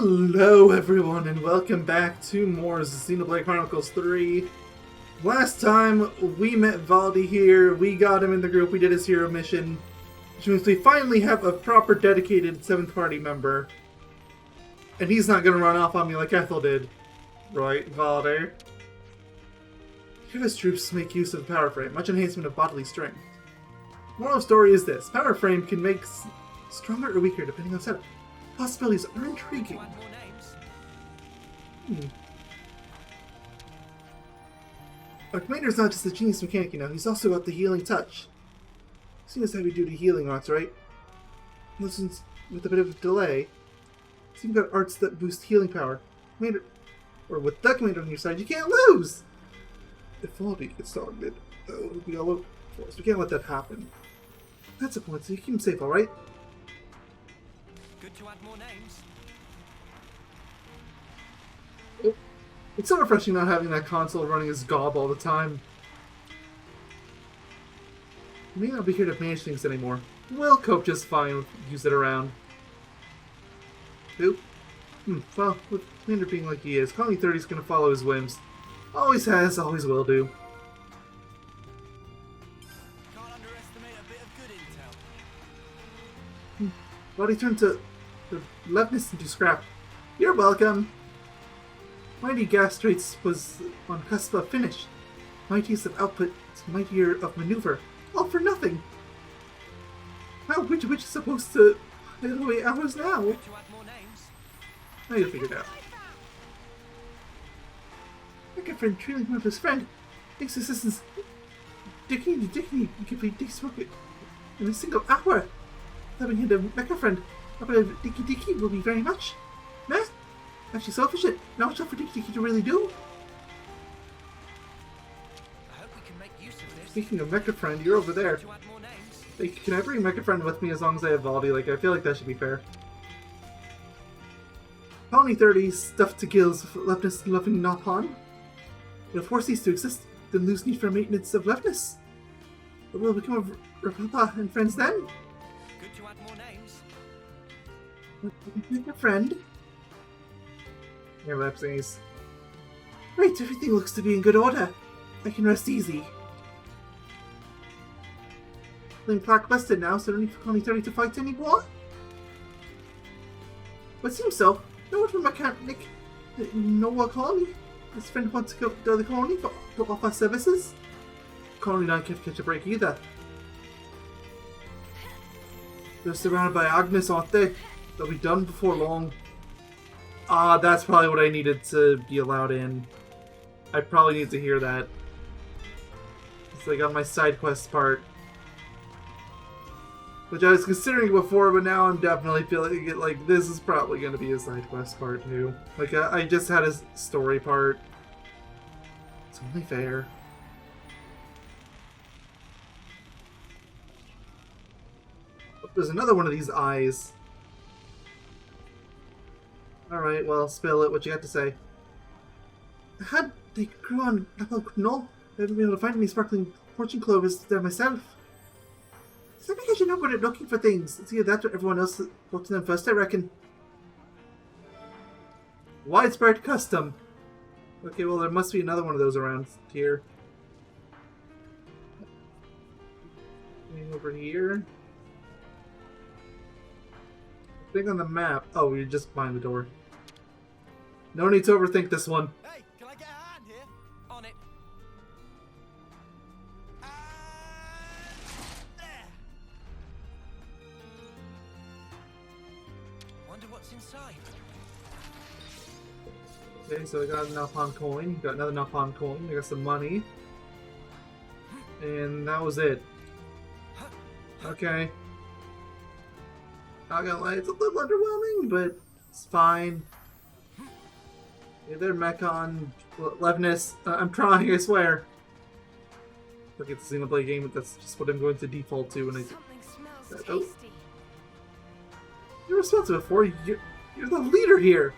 Hello everyone and welcome back to more Xenoblade Chronicles 3. Last time we met Valdi here, we got him in the group, we did his hero mission, which means we finally have a proper dedicated 7th party member. And he's not gonna run off on me like Ethel did. Right, Valdi? His troops make use of the power frame, much enhancement of bodily strength. Moral of the story is this: power frame can make stronger or weaker depending on setup. Possibilities are intriguing. Our commander's not just a genius mechanic, you know, he's also got the healing touch. Seeing as heavy duty healing arts, right? Listens with a bit of a delay. So you've got arts that boost healing power. Commander, or with the commander on your side, you can't lose! If Valdi gets targeted, it'll be all over for us. We can't let that happen. That's a point, so you keep him safe, alright? Good to add more names. It's so refreshing not having that console running as gob all the time. We may not be here to manage things anymore. We'll cope just fine with use it around. Who? Well, with Commander being like he is, Colony 30 is going to follow his whims. Always has, always will do. Can't underestimate a bit of good intel. Valdi turned to leftness into scrap. You're welcome. Mighty Gas Straits was on cusp of finish. Mightiest of output, mightier of maneuver. All for nothing. How which is supposed to wait hours now? Good to add more names. Now you'll figure it out. Like a friend trailing one of his friend. Dick's assistance. Dickney, you complete Dick's work in a single hour. Having hit a mecha friend. I believe Dicky will be very much. Meh? Actually selfish it. Not much for Dicky to really do. I hope we can make use of this. Speaking of mecha friend, you're over there. Good to add more names. Like, can I bring mecha friend with me as long as I have Valdi? Like, I feel like that should be fair. Colony 30 stuffed to gills with leftness and loving Nopon. But if war cease to exist, then lose need for maintenance of leftness. But will become of Rapapa and friends then? Good to add more names. Make a friend. Here, Lepsies. Right, everything looks to be in good order. I can rest easy. Feeling plaque busted now, so I don't need for Colony 30 to fight anymore? But seems so. No one from mechanic. No one colony. His friend wants to go to the colony to offer services. Colony 9 can't catch a break either. They're surrounded by Agnes, aren't they? They'll be done before long. Ah, that's probably what I needed to be allowed in. I probably need to hear that. It's like on my side quest part. Which I was considering before, but now I'm definitely feeling it like this is probably going to be a side quest part too. Like, I just had a story part. It's only fair. Oh, there's another one of these eyes. Alright, well, spill it. What you got to say? Had they grew on no, I haven't been able to find any sparkling fortune clovers there myself. Is that because you're not good at looking for things? It's either that or everyone else got to them first, I reckon. Widespread custom. Okay, well, there must be another one of those around here. Going over here. Thing on the map. Oh, you're just behind the door. No need to overthink this one. Hey, can I get a hand here? On it. There. Wonder what's inside. Okay, so I got a Napon coin. Got another Napon coin. I got some money. And that was it. Okay. Not gonna lie, it's a little underwhelming, but it's fine. Yeah, they're Mechon, Levness. I'm trying, I swear. Look at the Xenoblade game, that's just what I'm going to default to when I do. Something smells tasty. You're responsible for you're the leader here.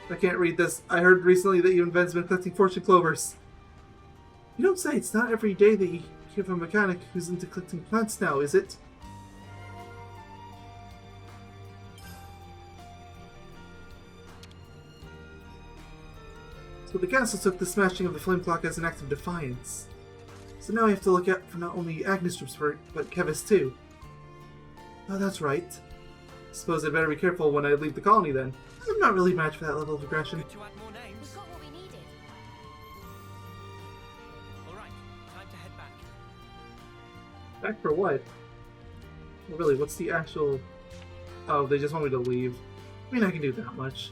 I can't read this. I heard recently that you invented been collecting fortune clovers. You don't say. It's not every day that you hear from a mechanic who's into collecting plants now, is it? So the council took the smashing of the flame clock as an act of defiance. So now I have to look out for not only Agnes troops, but Kevis too. Oh, that's right. Suppose I'd better be careful when I leave the colony then. I'm not really matched for that level of aggression. Good to add more names. We got what we needed. Alright, time to head back. Back for what? Well, really, what's the actual... Oh, they just want me to leave. I mean, I can do that much.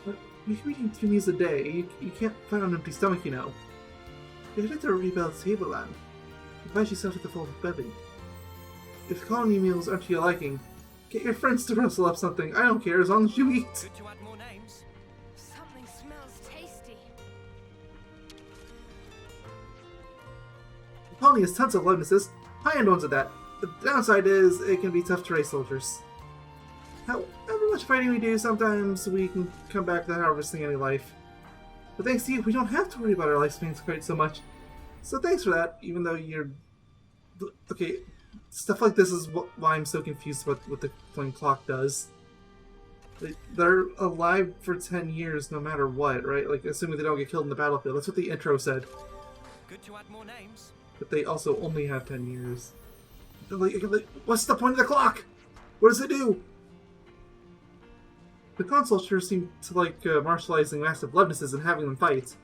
But you can eat 2 meals a day. You can't fight on an empty stomach, you know. You're headed to a rebuilt tableland. Advise yourself at the full belly. If colony meals aren't to your liking, get your friends to rustle up something. I don't care, as long as you eat. Good to add more names. Something smells tasty. The colony has tons of loudnesses. High-end ones at that. The downside is, it can be tough to raise soldiers. However much fighting we do, sometimes we can come back without harvesting any life. But thanks to you, we don't have to worry about our lifespans quite so much. So thanks for that, even though you're... Okay, stuff like this is why I'm so confused about what the flame clock does. They're alive for 10 years no matter what, right? Like, assuming they don't get killed in the battlefield. That's what the intro said. Good to add more names. But they also only have 10 years. Like, what's the point of the clock? What does it do? The console sure seemed to like martializing massive lovenesses and having them fight.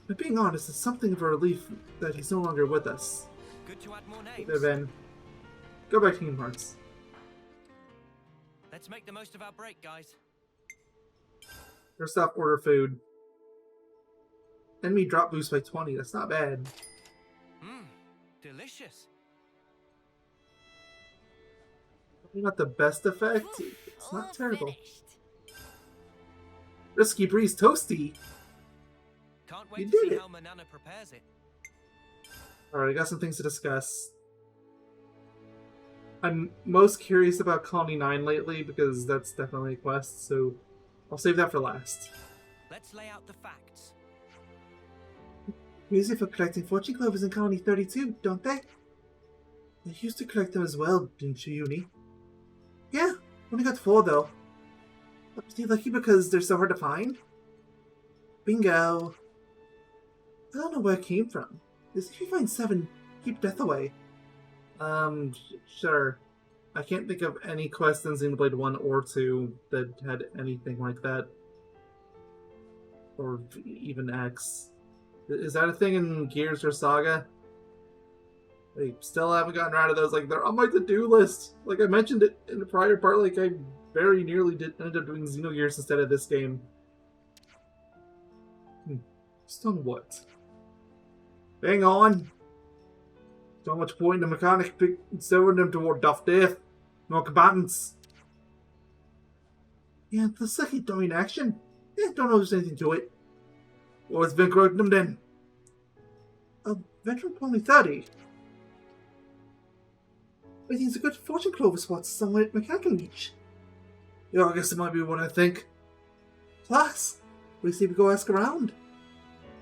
But being honest, it's something of a relief that he's no longer with us. Good to add more names. There, Ben. Go back to Kingdom Hearts. Let's make the most of our break, guys. First off, order food. Enemy drop boost by 20. That's not bad. Mmm, delicious. Probably not the best effect. It's not All terrible. finished. Risky Breeze Toasty. Can't You wait to did see it. how Manana prepares it. Alright, I got some things to discuss. I'm most curious about Colony 9 lately because that's definitely a quest, so I'll save that for last. Let's lay out the facts. Use it for collecting fortune clovers in Colony 32, don't they? I used to collect them as well, didn't you, Uni? Yeah, only got 4 though. But are you lucky because they're so hard to find? Bingo! I don't know where it came from. If you find 7, keep death away. Sure. I can't think of any quest in Xenoblade 1 or 2 that had anything like that. Or even X. Is that a thing in Gears or Saga? I still haven't gotten around to those. Like, they're on my to-do list. Like, I mentioned it in the prior part, like, I very nearly ended up doing Xenogears instead of this game. Just on what? Hang on. So much point in the mechanic sending them toward tough death. No combatants. Yeah, the second during action. Yeah, don't know if there's anything to it. What's been correcting them then? A veteran only 30. I think it's a good fortune clover spot somewhere at Mechanical Reach. Yeah, I guess it might be what I think. Plus, we see we go ask around.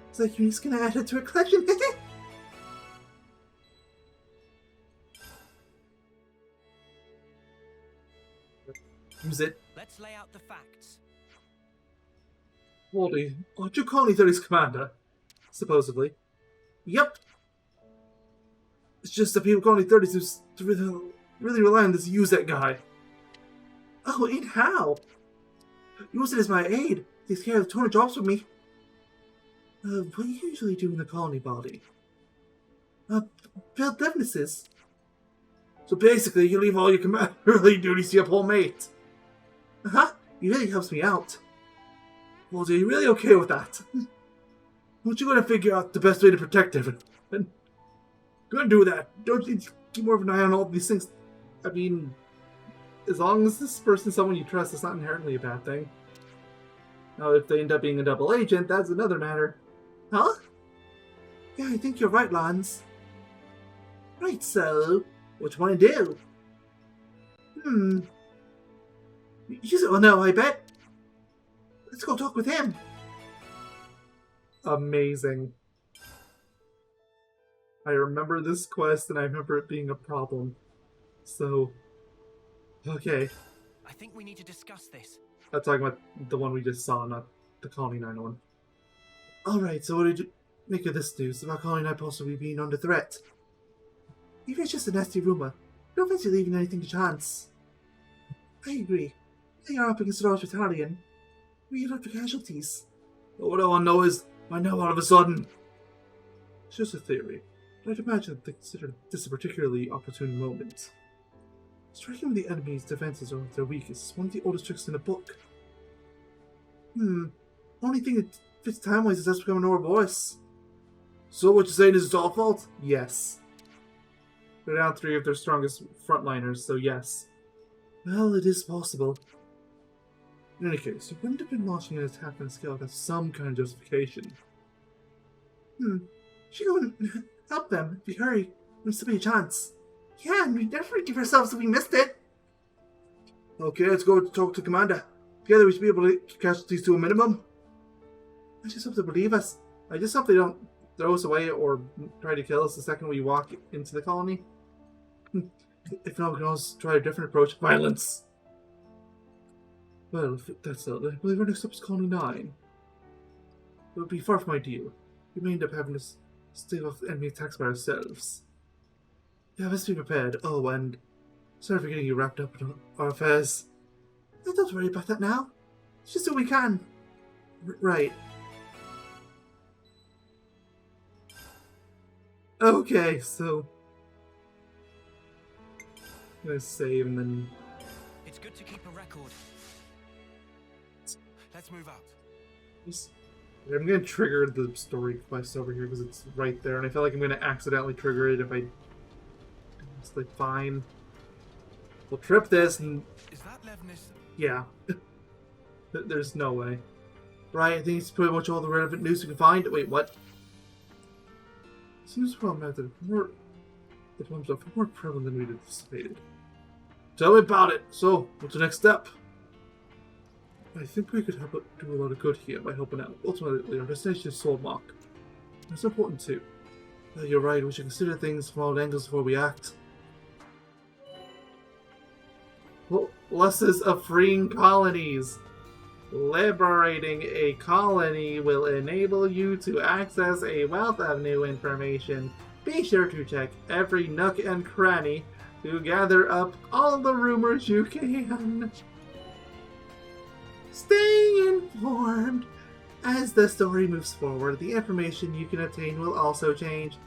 It's like you're just gonna add it to a collection. Use it. Let's lay out the facts. Waldy, aren't you Colony 30's commander? Supposedly. Yep. It's just the people Colony 30's who really rely on this use that guy. Oh, and how? Use it as my aide. Takes care of a ton of jobs for me. What do you usually do in the colony body? Build deafnesses. So basically, you leave all your commanderly duties to your poor mate. Uh-huh. He really helps me out. Well, are you really okay with that? Aren't you going to figure out the best way to protect everyone? Gonna do that. Don't you keep more of an eye on all these things? I mean, as long as this person's someone you trust, it's not inherently a bad thing. Now, if they end up being a double agent, that's another matter. Huh? Yeah, I think you're right, Lance. Right, so, what you want to do? Use it or no, I bet. Let's go talk with him. Amazing. I remember this quest and I remember it being a problem. So, okay. I think we need to discuss this. I'm talking about the one we just saw, not the Colony 9 one. Alright, so what did you make of this news about Colony 9 possibly being under threat? Even if it's just a nasty rumour, I don't fancy leaving anything to chance. I agree. They are up against a large battalion. We have the casualties. But what I want to know is, why now all of a sudden? It's just a theory, but I'd imagine that they consider this a particularly opportune moment. Striking when the enemy's defenses are at their weakest is one of the oldest tricks in the book. Only thing that fits time-wise is us becoming our boss. So what you're saying is it's our fault? Yes. They're down 3 of their strongest frontliners, so yes. Well, it is possible. In any case, you wouldn't have been launching an attack on a scale without some kind of justification. Should go and help them, if you hurry. There'll still be a chance. Yeah, and we definitely give ourselves if we missed it. Okay, let's go talk to Commander. Together we should be able to keep casualties to a minimum. I just hope they believe us. I just hope they don't throw us away or try to kill us the second we walk into the colony. If not, we can always try a different approach. Violence! Well, if that's not, I believe our next step is Colony 9. It would be far from ideal. We may end up having to stave off enemy attacks by ourselves. Yeah, let's be prepared. Oh, and sorry for getting you wrapped up in our affairs. Don't worry about that now. Let's just do what we can. Right. Okay, so I'm gonna save and then It's good to keep a record. Let's move out. I'm gonna trigger the story quest over here because it's right there, and I feel like I'm gonna accidentally trigger it if I. It's like fine. We'll trip this and. Is that Levnis? Yeah. There's no way. Right, I think it's pretty much all the relevant news we can find. Wait, what? Seems problematic. The problems are far more prevalent than we'd anticipated. Tell me about it. So, what's the next step? I think we could help do a lot of good here by helping out. Ultimately, our destination is Solmark. That's important too. You're right, we should consider things from all angles before we act. Pluses of freeing colonies. Liberating a colony will enable you to access a wealth of new information. Be sure to check every nook and cranny to gather up all the rumors you can. Stay informed. As the story moves forward, the information you can obtain will also change.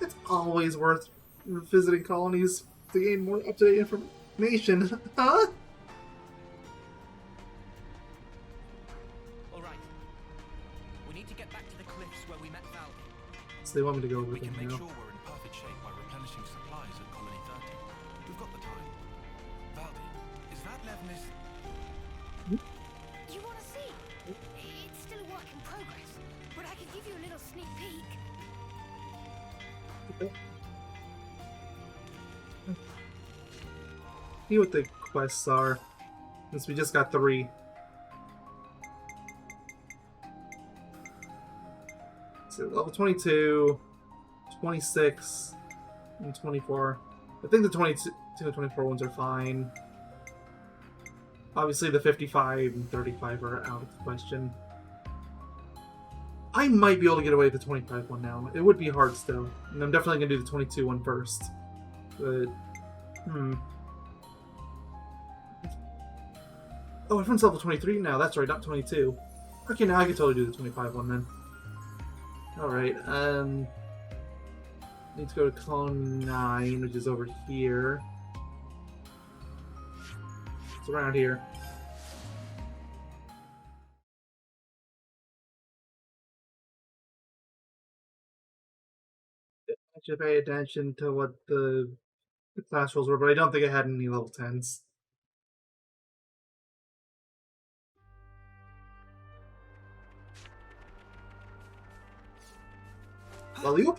It's always worth visiting colonies to gain more up-to-date information. Huh? Alright. We need to get back to the cliffs where we met Valdi. So they want me to go over We there can make now. sure we're in perfect shape by replenishing supplies at Colony 30. We've got the time. Valdi, is that Levnis? You want to see? It's still a work in progress, but I can give you a little sneak peek. See what the quests are, since we just got 3. So level 22, 26, and 24. I think the 22 and 24 ones are fine. Obviously the 55 and 35 are out of the question. I might be able to get away with the 25 one now. It would be hard still. And I'm definitely going to do the 22 one first. But, Oh, everyone's level 23 now. That's right, not 22. Okay, now I can totally do the 25 one then. Alright, need to go to Colony 9, which is over here. It's around here. I should pay attention to what the class rolls were, but I don't think I had any level 10s. Alley-oop?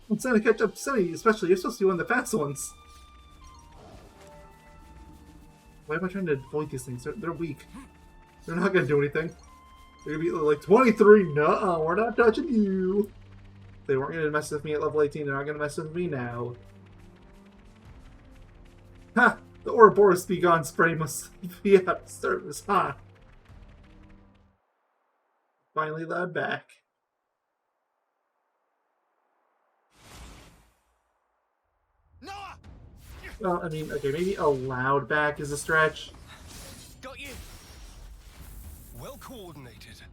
I'm trying to catch up to Sunny, especially. You're supposed to be one of the fast ones. Why am I trying to avoid these things? They're weak. They're not going to do anything. They're going to be like, 23, nuh-uh, we're not touching you. They weren't going to mess with me at level 18. They're not going to mess with me now. Ha! The Ouroboros Be Gone spray must be out of service, huh? Finally allowed back. Noah! Well, I mean, okay, maybe allowed back is a stretch. Got you! Well coordinated,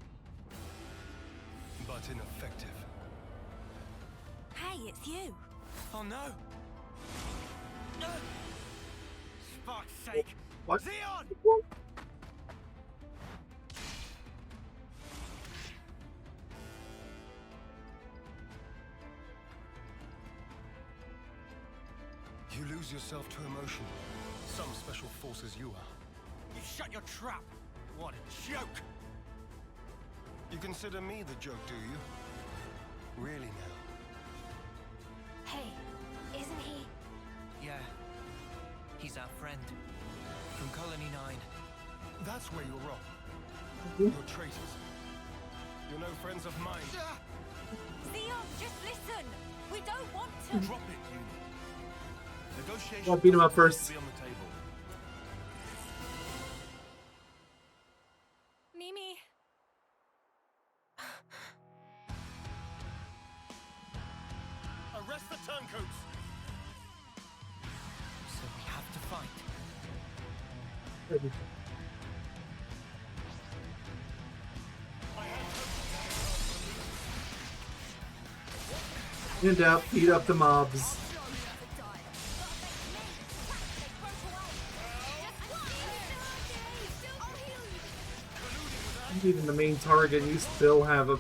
but ineffective. Hey, it's you. Oh no! No! Spark's sake! What? Xeon! You lose yourself to emotion. Some special forces you are. You shut your trap! What a joke! You consider me the joke, do you? Really now? Hey, isn't he? Yeah. He's our friend. From Colony 9. That's where you're wrong. You're traitors. You're no friends of mine. Xeon, just listen. We don't want to. Drop it, you. Negotiation. I'll beat him up first. Be on the table. Mimi. Arrest the turncoats. So we have to fight. In doubt, beat up the mobs. Even the main target, you still have a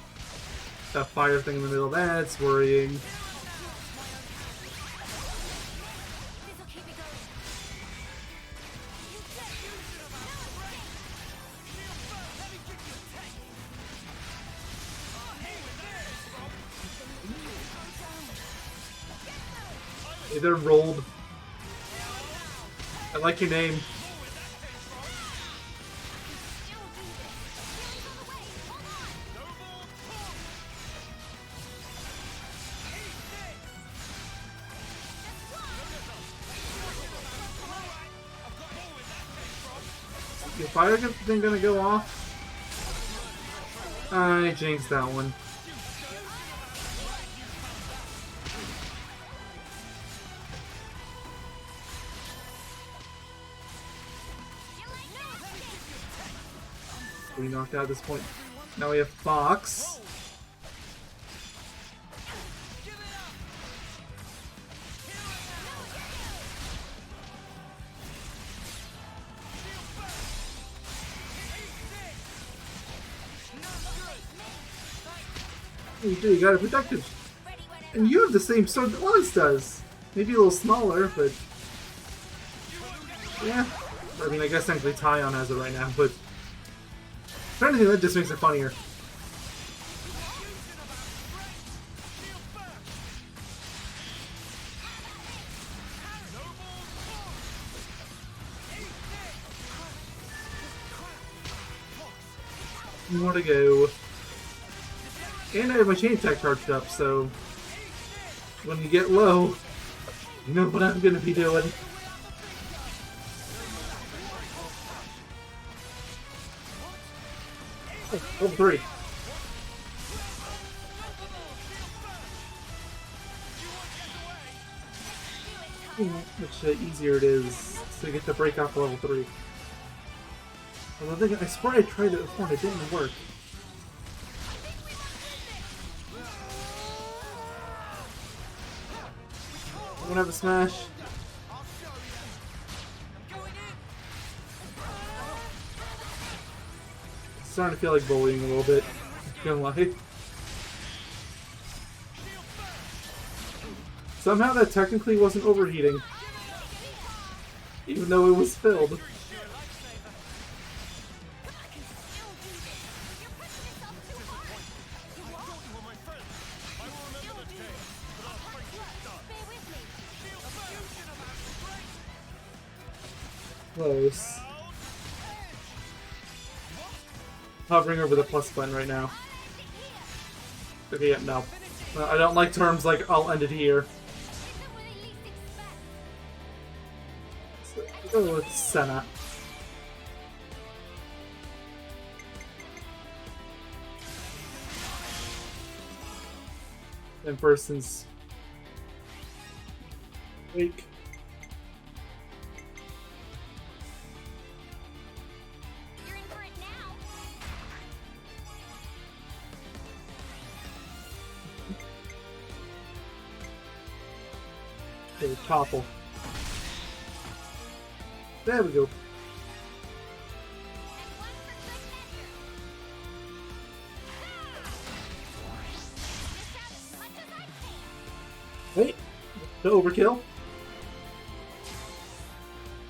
fire thing in the middle. That's worrying. This'll keep me going. Hey, they're rolled. I like your name. Your fire thing gonna go off? I jinxed that one. We knocked out at this point. Now we have Fox. You do, you got a protective. And you have the same sword that Lance does. Maybe a little smaller, but... yeah. I mean, I guess technically Tyon has it right now, but... if anything, that just makes it funnier. More to go. And I have my chain attack charged up, so when you get low, you know what I'm gonna be doing. Oh, level 3. Much easier it is to get the break off level 3. Although I swear I tried it before and it didn't work. I'm gonna have a smash. It's starting to feel like bullying a little bit. Not gonna lie. Somehow that technically wasn't overheating. Even though it was filled. Close. Hovering over the plus button right now. Okay, yeah, no. I don't like terms like "I'll end it here." Isn't what they least expect. So, we'll go with Senna. And person's wake. You're in for it now. Okay, topple. There we go. And one for good measure. Miss out as much as I can. Wait, the overkill.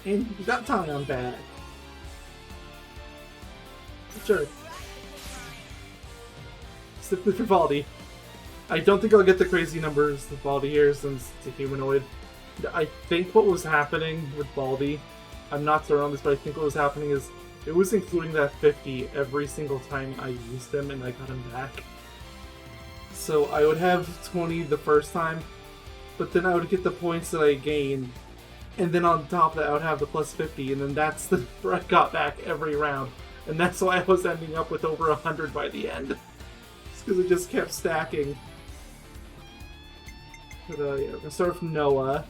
And we got Talion back. Sure. Simply for Valdi. I don't think I'll get the crazy numbers of Baldy here since it's a humanoid. I think what was happening with Baldy, I'm not certain on this, but I think what was happening is it was including that 50 every single time I used him and I got him back. So I would have 20 the first time, but then I would get the points that I gained, and then on top of that I would have the plus 50, and then that's the number I got back every round. And that's why I was ending up with over 100 by the end. Just because it just kept stacking. But yeah, we're gonna start with Noah.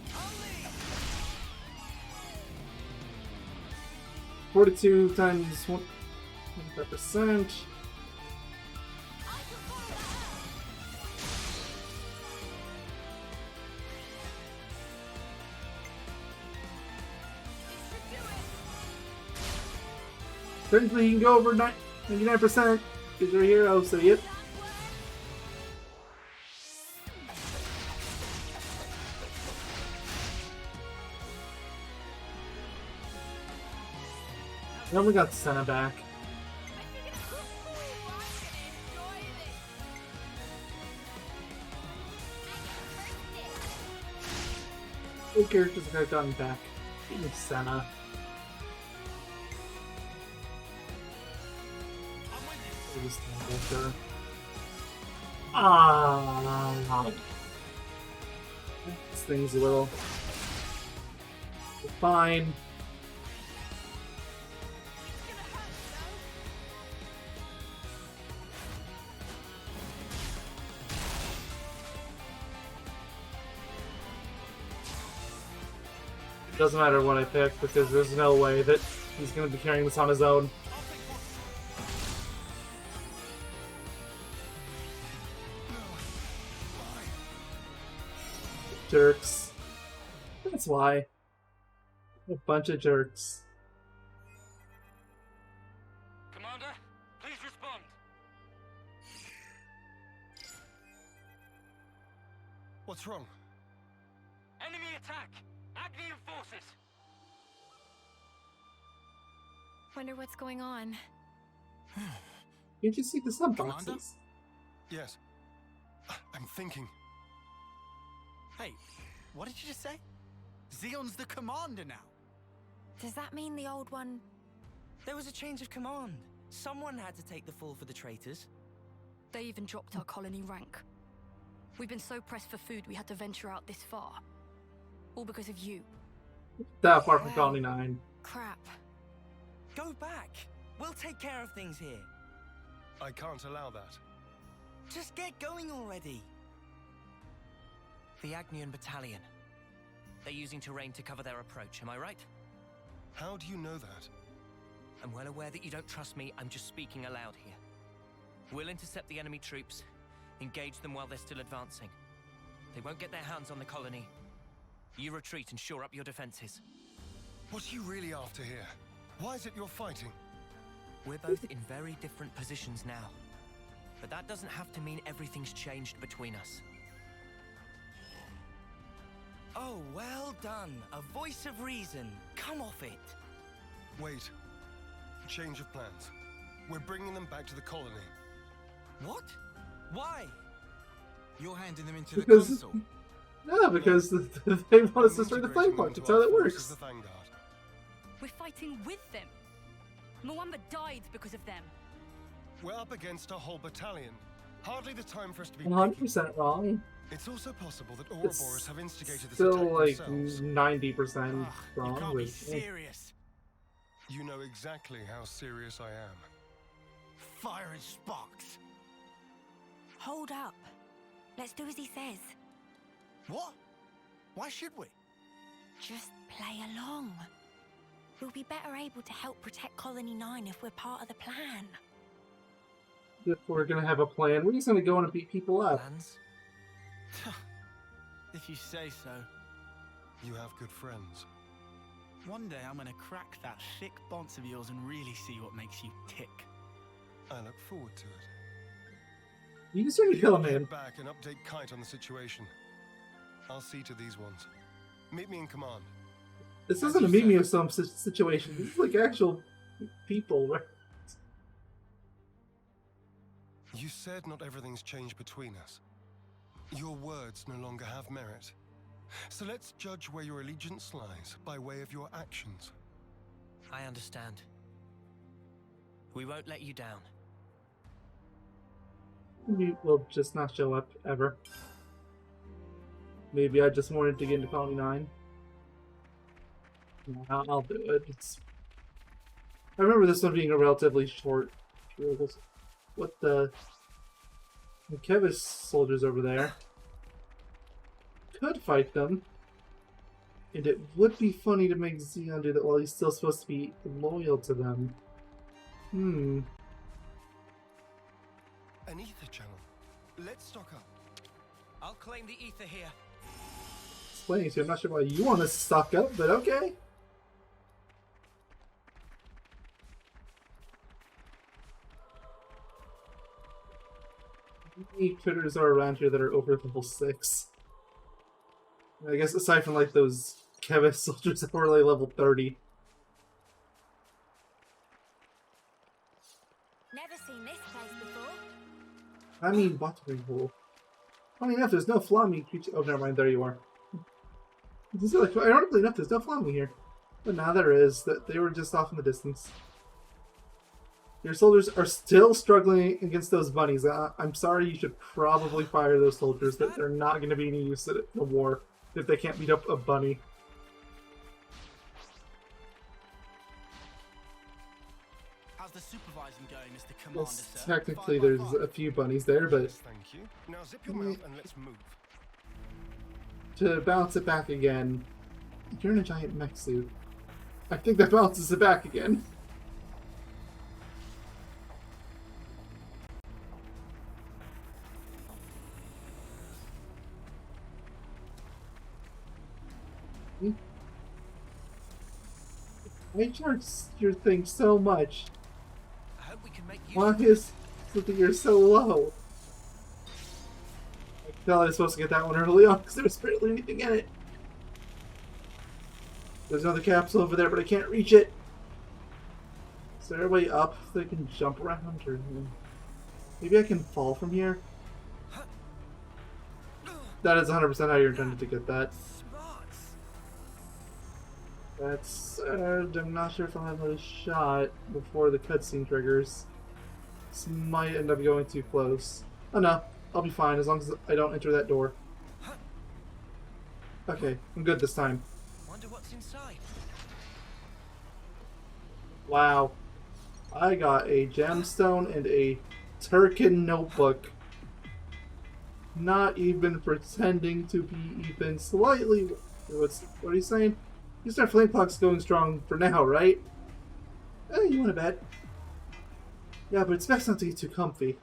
42 times 1.5%. Technically, you can go over 99% because you're a hero, so yep. Then we got Senna back. What characters have I gotten back? Even Senna. This thing's a little fine. Doesn't matter what I pick because there's no way that he's going to be carrying this on his own. Jerks. That's why. A bunch of jerks. Commander, please respond. What's wrong? Enemy attack! Agnian forces! Wonder what's going on. Can't you see the sub Commander? boxes? Yes. I'm thinking. Hey, what did you just say? Zeon's the commander now. Does that mean the old one? There was a change of command. Someone had to take the fall for the traitors. They even dropped our colony rank. We've been so pressed for food we had to venture out this far. All because of you. That far from Wow. Colony 9. Crap. Go back. We'll take care of things here. I can't allow that. Just get going already. The Agnian battalion. They're using terrain to cover their approach, am I right? How do you know that? I'm well aware that you don't trust me, I'm just speaking aloud here. We'll intercept the enemy troops, engage them while they're still advancing. They won't get their hands on the colony. You retreat and shore up your defenses. What are you really after here? Why is it you're fighting? We're both in very different positions now. But that doesn't have to mean everything's changed between us. Oh, well done. A voice of reason. Come off it. Wait. Change of plans. We're bringing them back to the colony. What? Why? You're handing them into the Because- council. Yeah, because they want us to destroy the flame punch. That's how that works. The Vanguard. We're fighting with them. Mwamba died because of them. We're up against a whole battalion. Hardly the time for us to be 100% wrong. It's also possible that It's Ouroboros have instigated this still attack like themselves. 90% You wrong. can't be but, serious. You know exactly how serious I am. Fire and sparks. Hold up. Let's do as he says. What? Why should we? Just play along. We'll be better able to help protect Colony 9 if we're part of the plan. if we're gonna have a plan, we're just gonna go in and beat people up. Plans? If you say so. You have good friends. One day I'm gonna crack that thick bonce of yours and really see what makes you tick. I look forward to it. You can certainly kill a Head man. back and update Kite on the situation. I'll see to these ones. Meet me in command. This isn't a meme of some situation. This is like actual people, right? You said not everything's changed between us. Your words no longer have merit. So let's judge where your allegiance lies by way of your actions. I understand. We won't let you down. You will just not show up ever. Maybe I just wanted to get into Colony 9. No, I'll do it. I remember this one being a relatively short. What the Kevis soldiers over there could fight them, and it would be funny to make Xeon do that while he's still supposed to be loyal to them. An ether channel. Let's stock up. I'll claim the ether here. Explaining to you, I'm not sure why you want to stock up, but okay. How many critters are around here that are over level 6? I guess aside from like those Kevis soldiers that were like level 30. Never seen this place before. I mean, watering hole. Funny enough, there's no flaming creature. Oh, never mind. There you are. Ironically enough, there's no flaming here. But now there is. That they were just off in the distance. Your soldiers are still struggling against those bunnies. I'm sorry, you should probably fire those soldiers. That they're not going to be any use in the war if they can't beat up a bunny. How's the supervising going, Mr. Commander, Well, sir? technically, 5 by there's 5. a few bunnies there, but Yes, thank you. Now zip your mouth and let's move. to balance it back again, you're in a giant mech suit. I think that balances it back again. I charge your thing so much. I hope we can make use Why of it. is something here so low? I can tell I was supposed to get that one early on because there was barely anything in it. There's another capsule over there, but I can't reach it. Is there a way up so I can jump around? Or maybe I can fall from here? That is 100% how you're intended to get that. Smarts. That's I'm not sure if I'll have another shot before the cutscene triggers. This might end up going too close. Oh no, I'll be fine as long as I don't enter that door. Okay, I'm good this time. Wonder what's inside. Wow. I got a gemstone and a Turkin notebook. Not even pretending to be even slightly... What are you saying? You start flame clock's going strong for now, right? You want to bet? Yeah, but it's best not to get too comfy.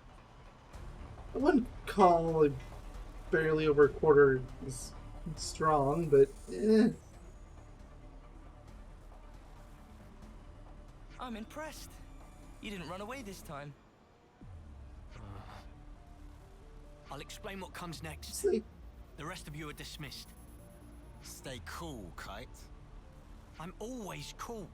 I wouldn't call like, barely over a quarter is strong, but I'm impressed. You didn't run away this time. I'll explain what comes next. See, The rest of you are dismissed. Stay cool, Kite. I'm always cool.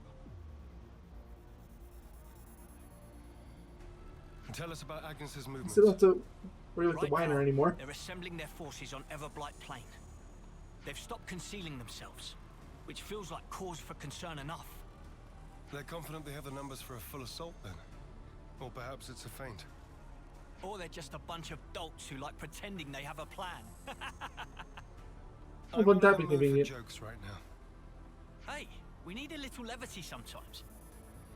Tell us about Agnes's you movements. still don't have to worry with the Right whiner now, anymore. They're assembling their forces on Everblight Plain. They've stopped concealing themselves, which feels like cause for concern enough. They're confident they have the numbers for a full assault then. Or perhaps it's a feint. Or they're just a bunch of dolts who like pretending they have a plan. I wouldn't that be remember for convenient? jokes right now. Hey, we need a little levity sometimes.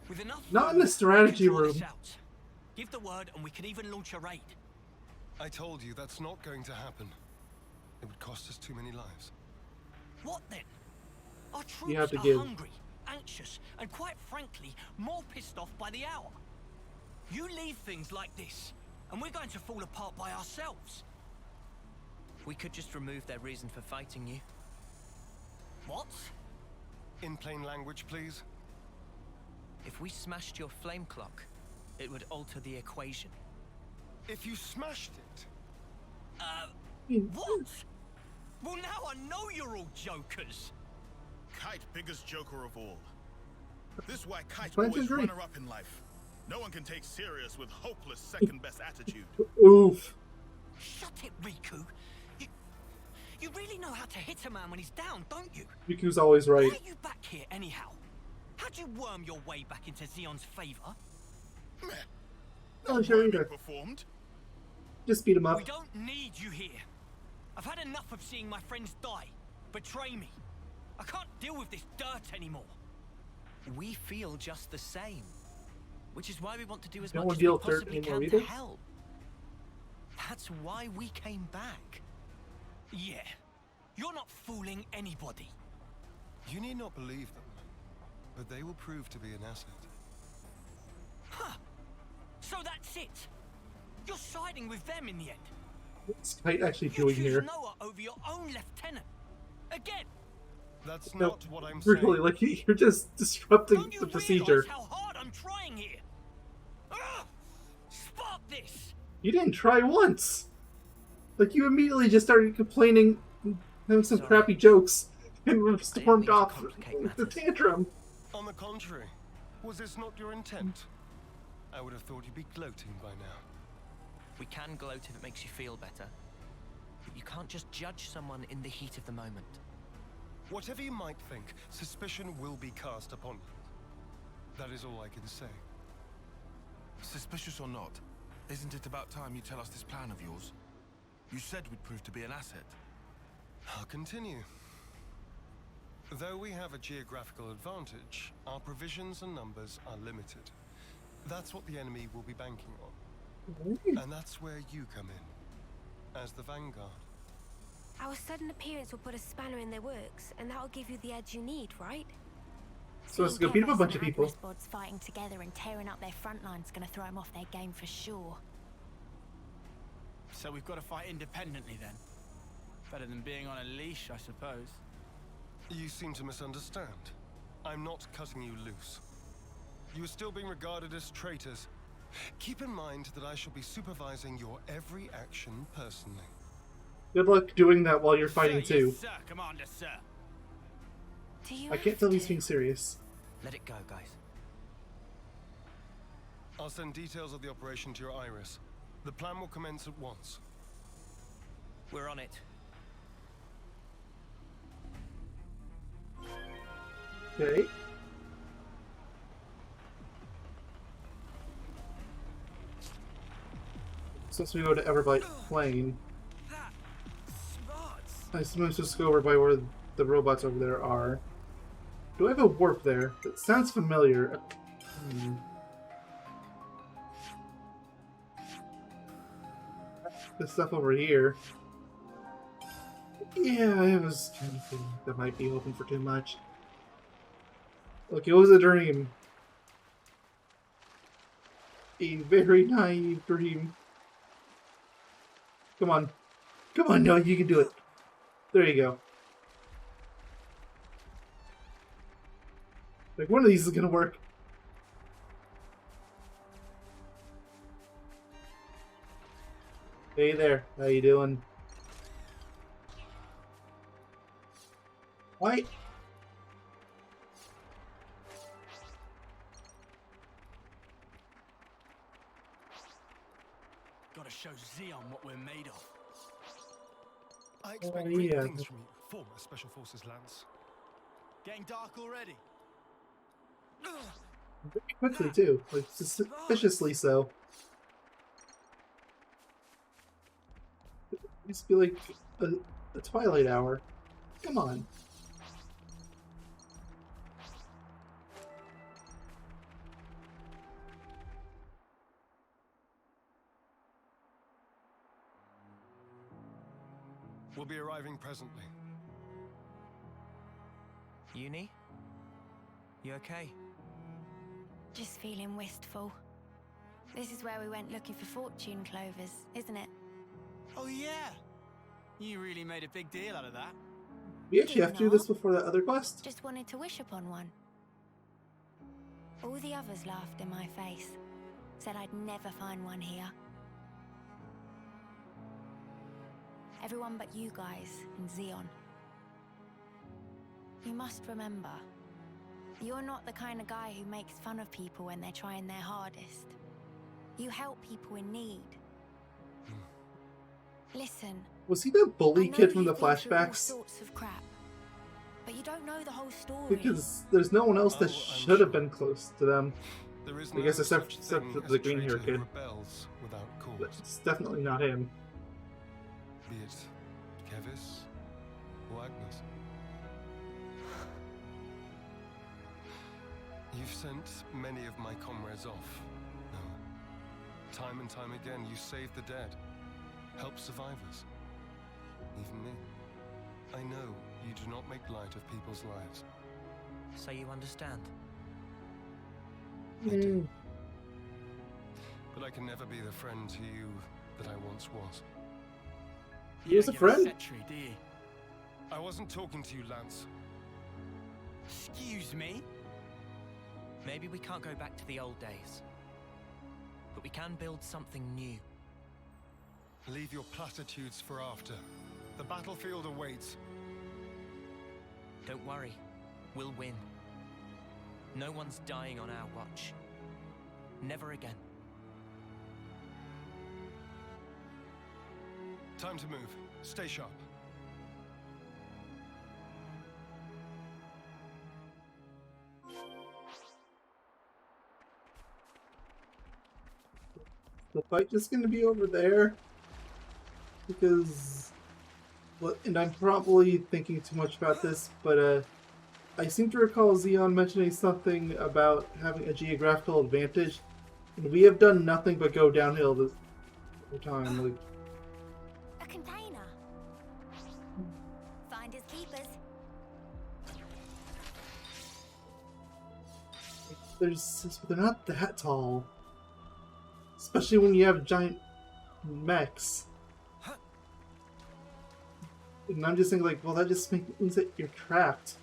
With enough Not in food, the strategy we can draw this room. out. Give the word and we can even launch a raid. I told you that's not going to happen. It would cost us too many lives. What then? Our You have troops to are give. hungry, anxious, and quite frankly, more pissed off by the hour. You leave things like this, and we're going to fall apart by ourselves. We could just remove their reason for fighting you. What? In plain language, please. If we smashed your flame clock, it would alter the equation. If you smashed it, What? Well, now I know you're all jokers. Kite, biggest joker of all. This why Kite Plan's always agree. runner up in life. No one can take serious with hopeless second-best attitude. Oof. Shut it, Riku. You really know how to hit a man when he's down, don't you? Riku's always right. Why are you back here anyhow? How'd you worm your way back into Xeon's favor? Meh. Oh, No sure, worming either. performed. Just beat him up. We don't need you here. I've had enough of seeing my friends die, betray me. I can't deal with this dirt anymore. We feel just the same. Which is why we want to do as Don't much want as to deal we with dirt possibly anymore can to either? help. That's why we came back. Yeah, you're not fooling anybody. you need not believe them, but they will prove to be an asset. Huh. So that's it. You're siding with them in the end. What's Kite actually You doing choose here? Noah over your own lieutenant. Again. That's No, not what I'm really, saying. like you're just disrupting Don't you the realize procedure. how hard I'm trying here? Ugh! Spark this. You didn't try once. Like you immediately just started complaining, having some Sorry. crappy jokes, and I didn't stormed mean to off complicate with the matters. tantrum. On the contrary, was this not your intent? I would have thought you'd be gloating by now. We can gloat if it makes you feel better. But you can't just judge someone in the heat of the moment. Whatever you might think, suspicion will be cast upon you. That is all I can say. Suspicious or not, isn't it about time you tell us this plan of yours? You said we'd prove to be an asset. I'll continue. Though we have a geographical advantage, our provisions and numbers are limited. That's what the enemy will be banking on. And that's where you come in, as the vanguard. Our sudden appearance will put a spanner in their works, and that'll give you the edge you need, right? So let's go beat up a bunch of people. Squads fighting together and tearing up their front line's gonna throw them off their game for sure. So we've got to fight independently then. Better than being on a leash, I suppose. You seem to misunderstand. I'm not cutting you loose. You are still being regarded as traitors. Keep in mind that I shall be supervising your every action personally. Good luck doing that while you're fighting Sir, too. yes, sir, Commander, sir. Do you I can't have tell he's to? being serious. Let it go, guys. I'll send details of the operation to your iris. The plan will commence at once. We're on it. Okay. Since we go to Everblight Plain, That smarts. I suppose just go over by where the robots over there are. Do I have a warp there? That sounds familiar. This stuff over here. Yeah, I was kind of thinking that might be hoping for too much. Look, it was a dream. A very naive dream. Come on. Come on, no, you can do it. There you go. Like, one of these is gonna work. Hey there, how you doing? Why? Gotta show Xeon what we're made of. I expect great yeah. things from you, former Special Forces Lance. Getting dark already. Very quickly, too. Like, suspiciously so. Used to be like a twilight hour. Come on. We'll be arriving presently. Uni? You okay? Just feeling wistful. This is where we went looking for fortune clovers, isn't it? Oh yeah! You really made a big deal out of that. We actually have to do this before that other quest. Just wanted to wish upon one. All the others laughed in my face. Said I'd never find one here. Everyone but you guys and Xeon. You must remember, you're not the kind of guy who makes fun of people when they're trying their hardest. You help people in need. Listen. Was he the bully kid from the you've been through all flashbacks? sorts of crap, but you don't know the whole story. Because there's no one else that should have been close to them. There is I guess no except such thing for as the a green hair traitor who kid. rebels without But cause. it's definitely not him. Be it Kevis or Agnes. You've sent many of my comrades off. No. Time and time again, you save the dead, help survivors. Even me. I know you do not make light of people's lives. So you understand? I do. But I can never be the friend to you that I once was. He was a friend. Sentry, do you? I wasn't talking to you, Lance. Excuse me? Maybe we can't go back to the old days, but we can build something new. Leave your platitudes for after. The battlefield awaits. Don't worry, we'll win. No one's dying on our watch. Never again. Time to move. Stay sharp. The fight just gonna be over there? Because... Well, and I'm probably thinking too much about this, but I seem to recall Xeon mentioning something about having a geographical advantage, and we have done nothing but go downhill this whole time. Like, A container. Finders keepers. they're not that tall, especially when you have giant mechs. And I'm just thinking, like, well, that just means that you're trapped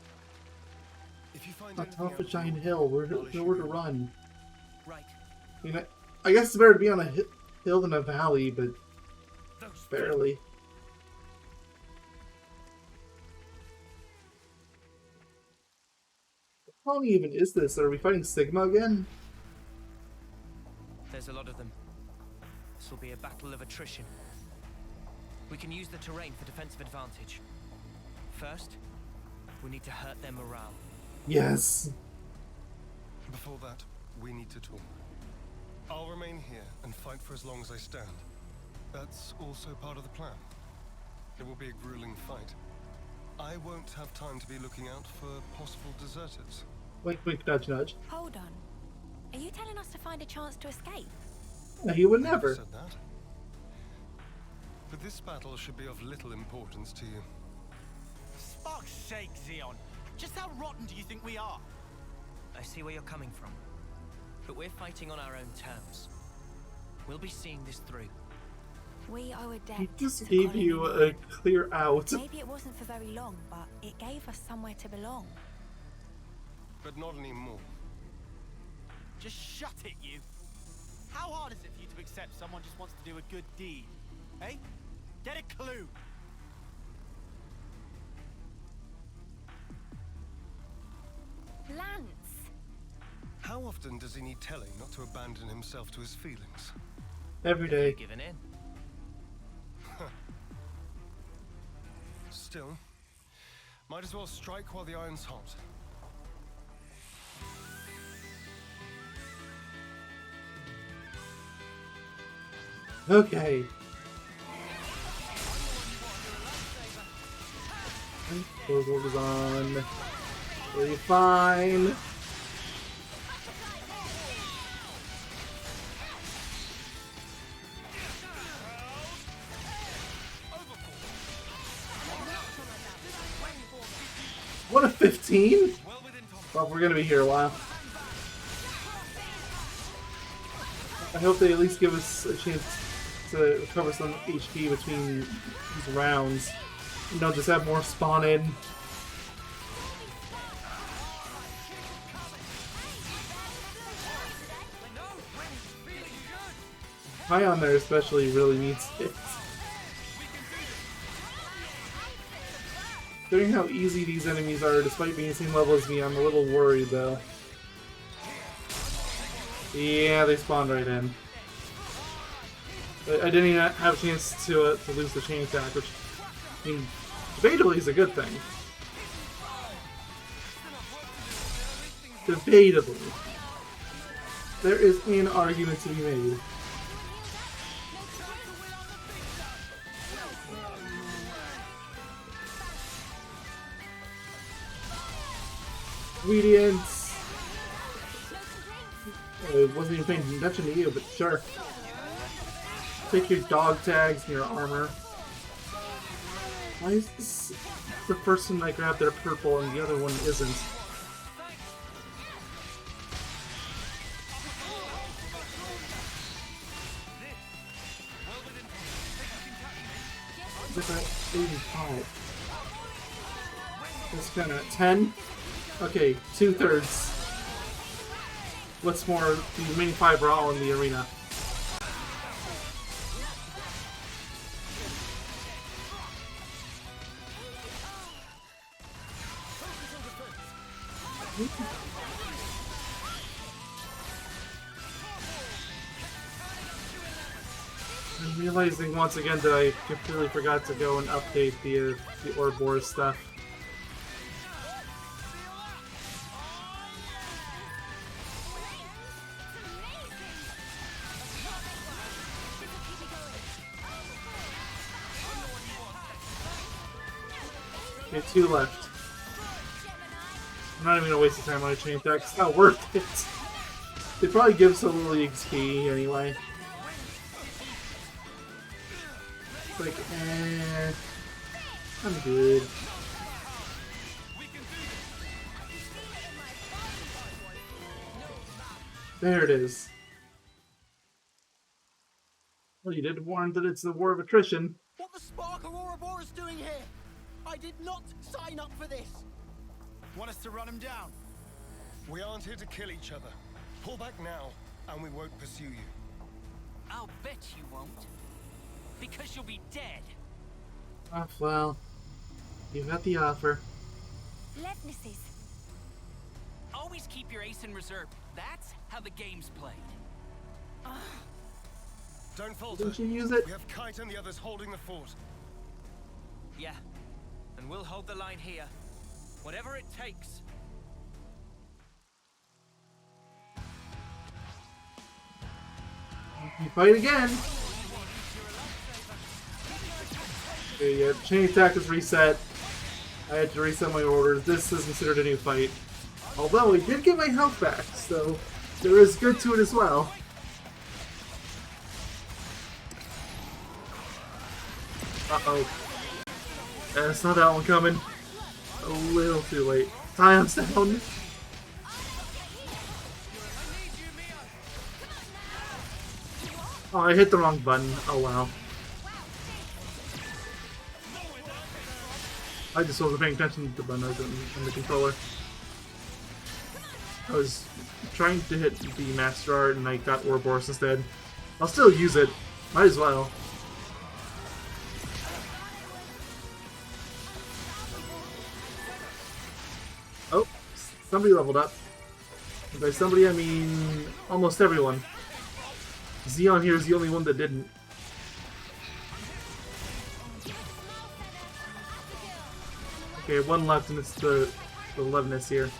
If you find on anything top of a else, giant hill. There's I'll issue nowhere to you. run. Right. I mean, I guess it's better to be on a hill than a valley, but Those barely. How long even is this? Are we fighting Sigma again? There's a lot of them. This will be a battle of attrition. We can use the terrain for defensive advantage. First, we need to hurt their morale. Yes. Before that, we need to talk. I'll remain here and fight for as long as I stand. That's also part of the plan. It will be a grueling fight. I won't have time to be looking out for possible deserters. Wink, wink, nudge, nudge. Hold on. Are you telling us to find a chance to escape? No, he would I never never. said that. But this battle should be of little importance to you. Spark's sake, Xeon. Just how rotten do you think we are? I see where you're coming from. But we're fighting on our own terms. We'll be seeing this through. We owe a debt He just to gave Colony you a 9. clear out. Maybe it wasn't for very long, but it gave us somewhere to belong. But not anymore. Just shut it, you. How hard is it for you to accept someone just wants to do a good deed? Hey? Get a clue. Lance! How often does he need telling not to abandon himself to his feelings? Every day. Giving in. Still, might as well strike while the iron's hot. Okay. Close orders on. Are you fine? What a 15? Well, we're gonna be here a while. I hope they at least give us a chance to recover some HP between these rounds. You know, just have more spawn in. High on there especially really needs it. Considering how easy these enemies are, despite being the same level as me, I'm a little worried though. Yeah, they spawned right in. I didn't even have a chance to lose the chain attack, which, I mean, debatably is a good thing. Debatably. There is an argument to be made. Ingredients. I wasn't even paying attention to you, but sure. Take your dog tags and your armor. Why is this the first one I grabbed they're purple and the other one isn't? Look at 85. That's kind of 10. Okay, 2/3. What's more, the remaining 5 are all in the arena. I'm realizing once again that I completely forgot to go and update the Ouroboros stuff. Okay, 2 left. I'm not even gonna waste the time on a chain attack. It's not worth it. They probably give some little XP anyway. It's like, I'm good. There it is. Well, you did warn that it's a war of attrition. What the spark are Ouroboros doing here? I did not sign up for this. Want us to run him down? We aren't here to kill each other. Pull back now, and we won't pursue you. I'll bet you won't. Because you'll be dead. Oh, well. You got the offer. Levnesses. Always keep your ace in reserve. That's how the game's played. Don't falter. Didn't you use it? We have Kite and the others holding the fort. Yeah. And we'll hold the line here. Whatever it takes. You fight again. Okay, yeah, chain attack is reset. I had to reset my orders. This is considered a new fight. Although it did get my health back, so there is good to it as well. Uh-oh. I saw that one coming. A little too late. Time's down. Oh, I hit the wrong button. Oh, wow. I just wasn't paying attention to the button. I was on the controller. I was trying to hit the Master Art and I got Ouroboros instead. I'll still use it. Might as well. Oh, somebody leveled up. And by somebody, I mean almost everyone. Xeon here is the only one that didn't. Okay, one left and it's the Levenness here.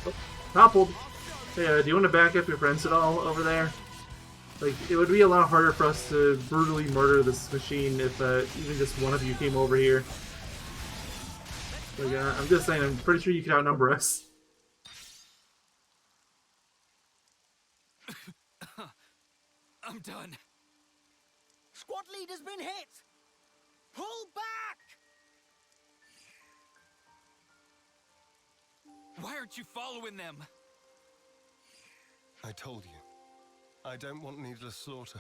Oh, toppled. Hey, do you want to back up your friends at all over there? Like, it would be a lot harder for us to brutally murder this machine if even just one of you came over here. Like, I'm just saying, I'm pretty sure you could outnumber us. I'm done. Squad leader's been hit! Pull back! Why aren't you following them? I told you. I don't want needless slaughter.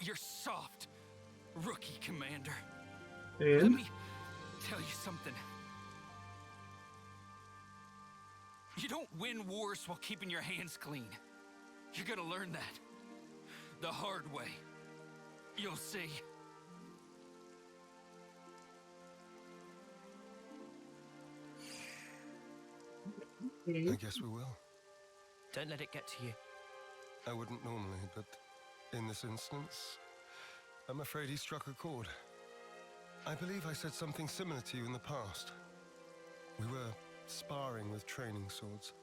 You're soft, rookie commander. And? Let me tell you something. You don't win wars while keeping your hands clean. You're gonna learn that. The hard way. You'll see. I guess we will. Don't let it get to you. I wouldn't normally, but in this instance, I'm afraid he struck a chord. I believe I said something similar to you in the past. We were sparring with training swords.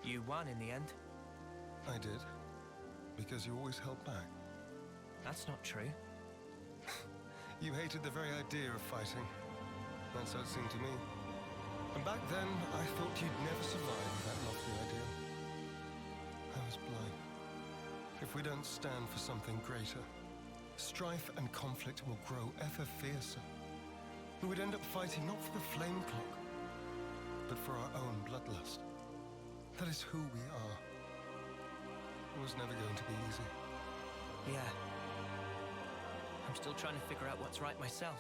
You won in the end. I did, because you always held back. That's not true. You hated the very idea of fighting. That's how it seemed to me. And back then, I thought you'd never survive that lofty idea. I was blind. If we don't stand for something greater, strife and conflict will grow ever fiercer. We would end up fighting not for the flame clock, but for our own bloodlust. That is who we are. It was never going to be easy. Yeah. I'm still trying to figure out what's right myself.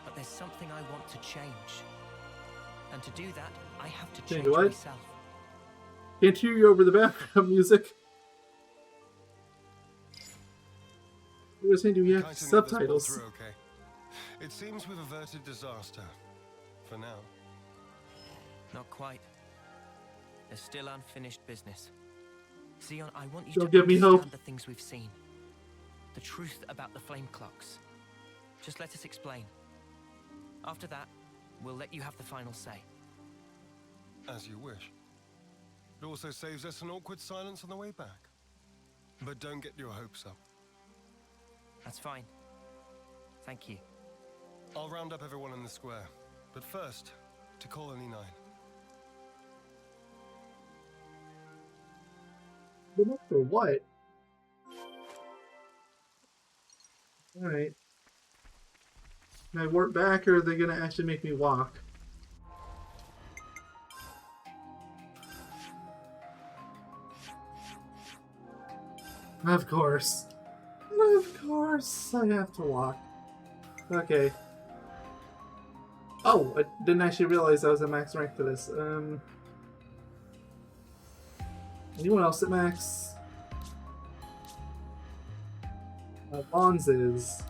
But there's something I want to change. And to do that, I have to change what? myself. Can't hear you over the background music. You were saying, do we have Chitin subtitles? through okay. It seems we've averted disaster. For now. Not quite. There's still unfinished business. Xeon, I want you Don't to give me understand hope. the things we've seen. The truth about the flame clocks. Just let us explain. After that, we'll let you have the final say. As you wish. It also saves us an awkward silence on the way back. But don't get your hopes up. That's fine. Thank you. I'll round up everyone in the square. But first, to Colony 9. But not for what? Alright. Can I warp back, or are they gonna actually make me walk? Of course. Of course, I have to walk. Okay. Oh, I didn't actually realize I was at max rank for this. Anyone else at max? Bonds is.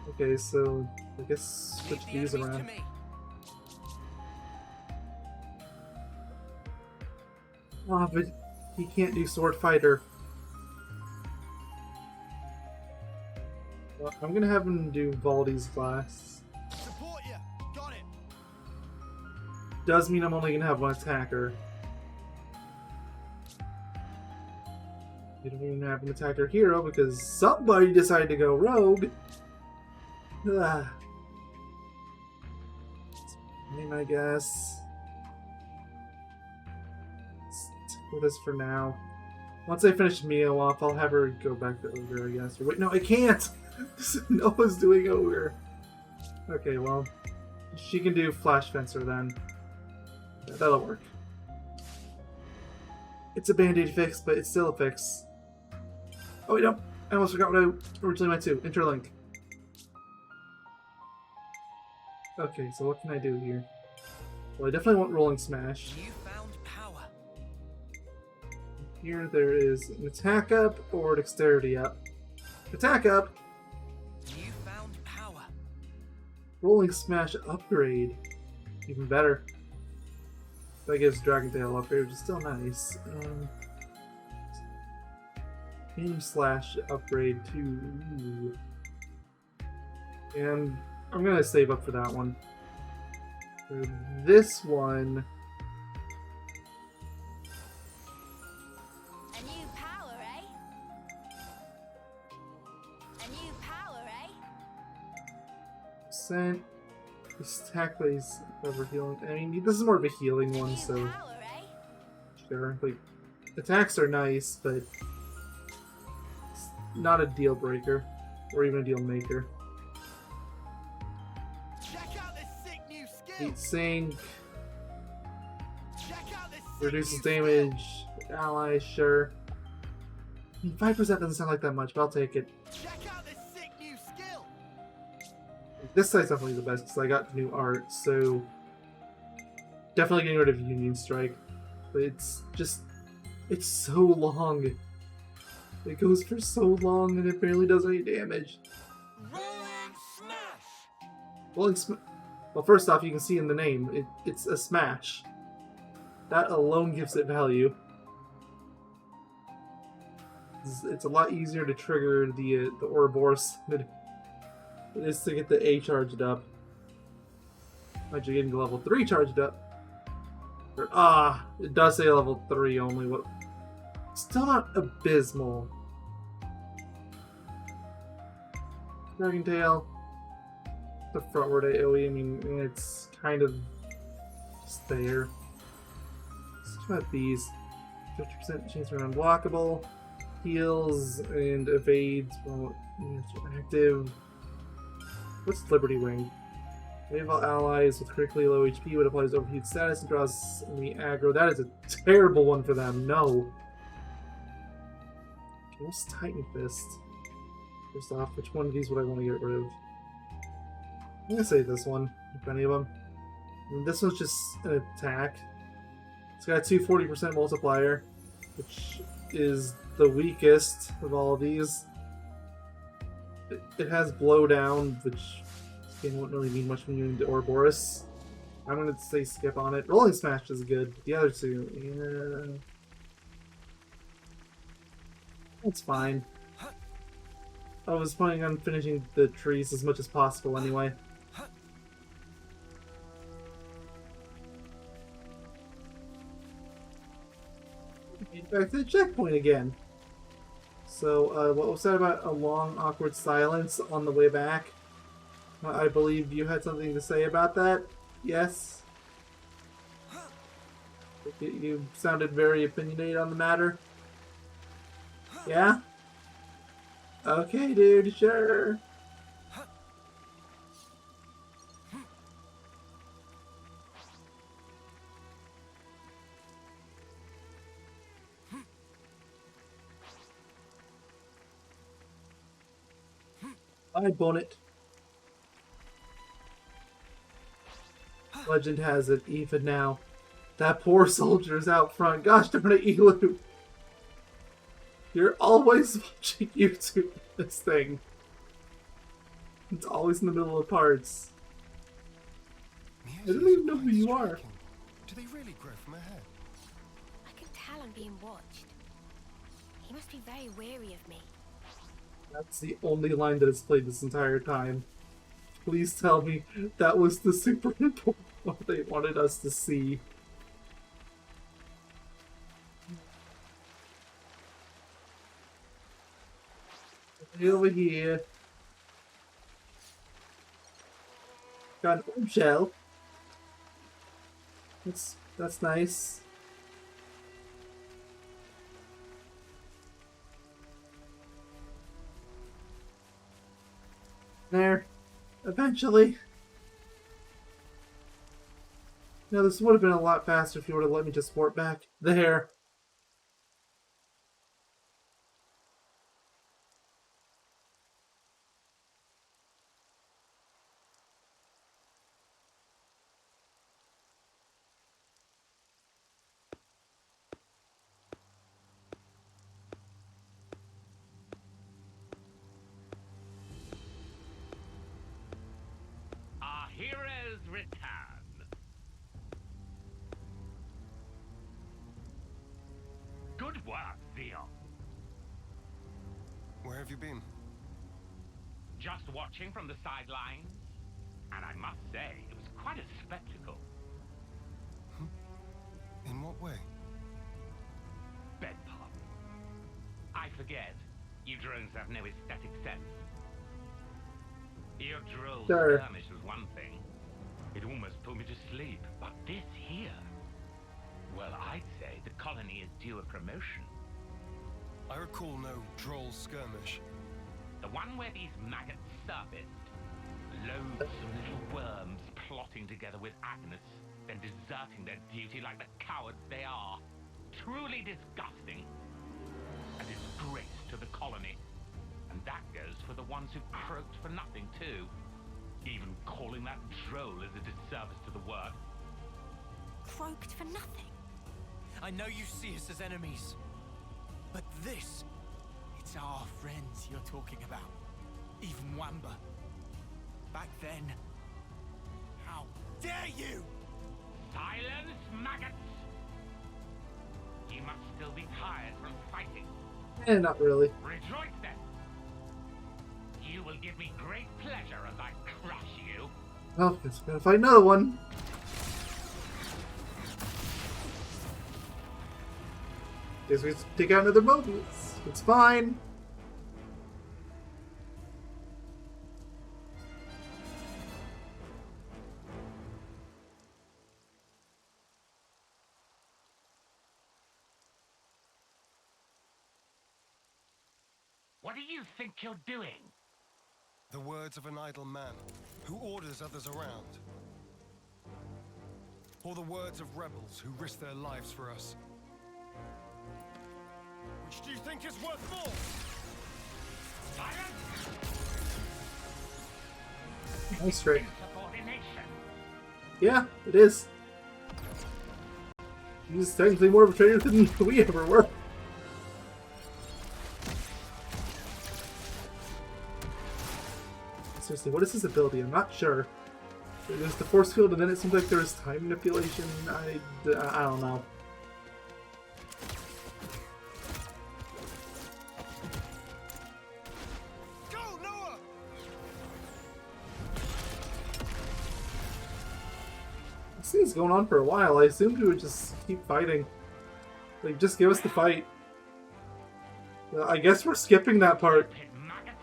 Okay, so I guess switch Leave the these enemies to around. me. Ah, but he can't do sword fighter. Well, I'm gonna have him do Valdi's class. Support you. Got it. Does mean I'm only gonna have one attacker. You don't even have an attacker hero because somebody decided to go rogue. Ah. I mean, I guess. Stick with this for now. Once I finish Mio off, I'll have her go back to Ogre, I guess. Or wait, no, I can't! Noah's doing Ogre. Okay, well, she can do Flash Fencer then. Yeah, that'll work. It's a band-aid fix, but it's still a fix. Oh, wait, no. I almost forgot what I originally meant to. Interlink. Okay, so what can I do here? Well, I definitely want Rolling Smash. You found power. Here there is an attack up or dexterity up. Attack up! You found power. Rolling Smash upgrade. Even better. That gives Dragon Tail upgrade, which is still nice. Beam Slash upgrade to... And I'm gonna save up for that one. For this one... A new power, eh? A new power, eh? Percent. This attack plays over healing. I mean, this is more of a healing A one, new so power, eh? sure. Like, attacks are nice, but it's not a deal breaker or even a deal maker. Check out this sick new skill. Heat sink Check out this sick reduces new damage. Allies, sure. I mean, 5% doesn't sound like that much, but I'll take it. skill. Check out this sick new skill. This site's definitely the best because I got new art, so definitely getting rid of Union Strike. But it's just, it's so long. It goes for so long and it barely does any damage. Rolling smash. Well, first off, you can see in the name, it's a smash. That alone gives it value. It's a lot easier to trigger the Ouroboros than it is to get the A charged up. Actually, getting the level 3 charged up. It does say level 3 only. What? Still not abysmal. Dragon Tail. The frontward AoE, I mean, it's kind of just there. Let's talk about these. 50% chance to run unblockable. Heals and evades while active. What's Liberty Wing? Wave all allies with critically low HP when applies overheat status and draws enemy aggro. That is a terrible one for them. No. Okay, what's Titan Fist? First off, which one of these would I want to get rid of? I'm gonna say this one, if any of them. And this one's just an attack. It's got a 240% multiplier, which is the weakest of all of these. It has blow down, which again won't really mean much when you're into Ouroboros. I'm gonna say skip on it. Rolling Smash is good. The other two, yeah, that's fine. I was planning on finishing the trees as much as possible anyway. Back to the checkpoint again. So, what was said about a long, awkward silence on the way back? I believe you had something to say about that? Yes? You sounded very opinionated on the matter? Yeah? Okay, dude, sure. Bye, Bonnet. Legend has it, even now. That poor soldier's out front. Gosh darn it, Elu. You're always watching YouTube this thing. It's always in the middle of parts. I don't even know who you are. Do they really grow from a head? I can tell I'm being watched. He must be very weary of me. That's the only line that is played this entire time. Please tell me that was the super important one they wanted us to see. Over here. Got an orb shell. That's nice. There. Eventually. Now this would have been a lot faster if you would have let me just warp back. There. Our heroes return. Good work, Theon. Where have you been? Just watching from the sidelines. And I must say, it was quite a spectacle. In what way? Beg pardon. forget, you drones have no aesthetic sense. Your droll Sure. skirmish was one thing. It almost put me to sleep. But this here... Well, I'd say the colony is due a promotion. I recall no droll skirmish. The one where these maggots surfaced. Loads of little worms plotting together with Agnes, then deserting their duty like the cowards they are. Truly disgusting. A disgrace to the colony. And that goes for the ones who croaked for nothing, too. Even calling that droll is a disservice to the work. Croaked for nothing. I know you see us as enemies, but this, it's our friends you're talking about. Even Wamba. Back then, how dare you? Silence, maggots! You must still be tired from fighting. Not really. Rejoice then! You will give me great pleasure as I crush you. Well, guess we're gonna fight another one. Guess we have to take out another Mobius. It's fine. What do you think you're doing? The words of an idle man who orders others around. Or the words of rebels who risk their lives for us. Which do you think is worth more? Silence! Nice straight. Insubordination. Yeah, it is. He's technically more of a traitor than we ever were. Seriously, what is his ability? I'm not sure. There's the force field, and then it seems like there's time manipulation. I don't know. Go, Noah! This thing's going on for a while. I assumed we would just keep fighting. Like, just give us the fight. Well, I guess we're skipping that part. Pit maggot?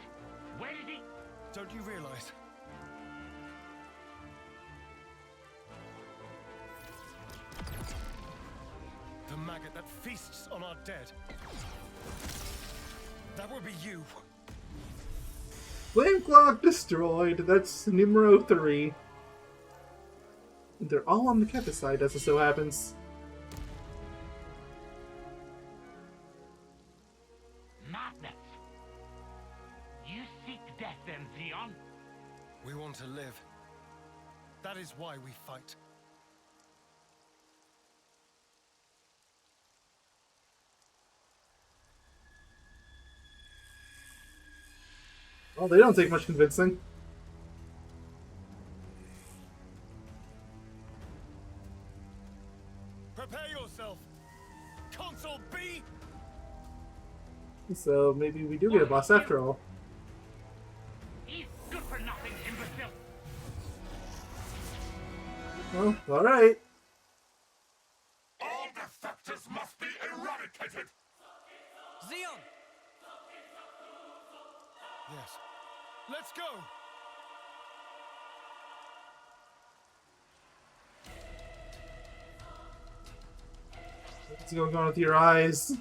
Where did he... Don't you realize? The maggot that feasts on our dead. That would be you. Flame clock destroyed. That's numero 3. They're all on the Kepis side, as it so happens. Madness! You seek death then, Zeon? We want to live. That is why we fight. Well, they don't take much convincing. Prepare yourself. Console B. So maybe we do get a boss after all. He's good for nothing, imbecile! Well, alright. All defectors must be eradicated! Xeon! Yes. Let's go. What's going on with your eyes?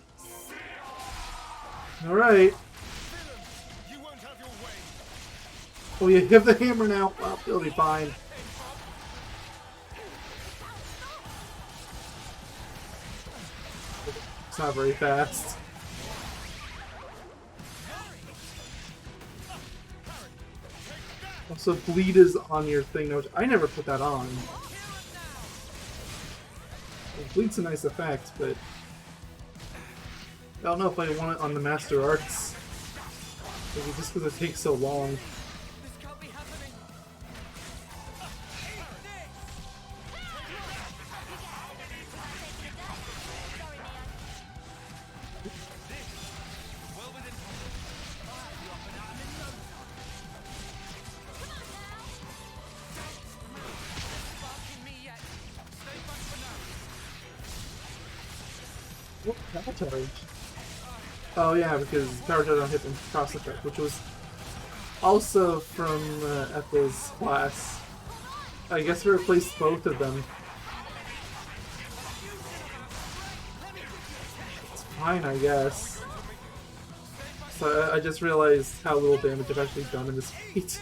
Alright. You won't have your way. Oh, you have the hammer now. Well, it'll be fine. It's not very fast. Also, bleed is on your thing. Which I never put that on. Bleed's a nice effect, but I don't know if I want it on the Master Arts. Maybe just because it takes so long. This can't be happening. Well within. You up and at 'em in no time. Sparking me yet. Stay back for now. What counter? Oh yeah, because power touchdown hit and cross effect, which was also from Ethel's class. I guess we replaced both of them. It's fine, I guess. So I just realized how little damage I've actually done in this fight.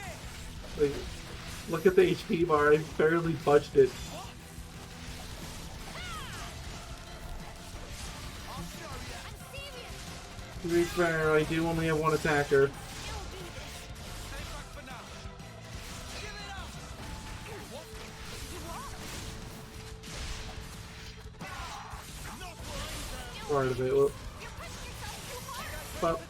Like, look at the HP bar, I barely budged it. To be fair, I do only have one attacker. Part of it. Well, but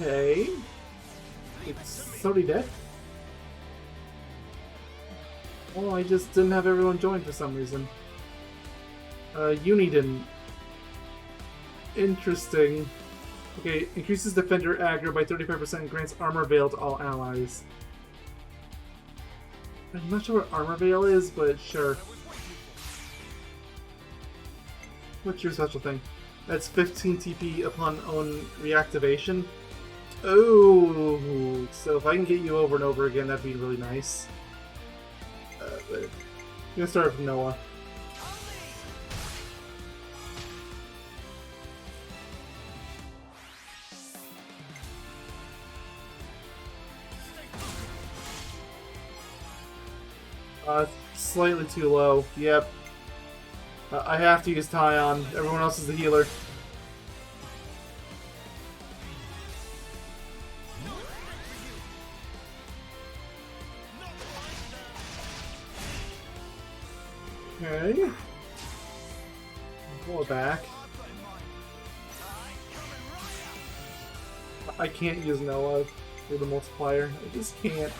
okay. It's somebody dead? Oh, I just didn't have everyone join for some reason. Uni didn't. Interesting. Okay, increases defender aggro by 35% and grants armor veil to all allies. I'm not sure what armor veil is, but sure. What's your special thing? That's 15 TP upon own reactivation. Oh, so if I can get you over and over again, that'd be really nice. But I'm gonna start with Noah. Slightly too low. Yep. I have to use Tyon. Everyone else is the healer. Okay. Pull it back. I can't use Noah for the multiplier. I just can't.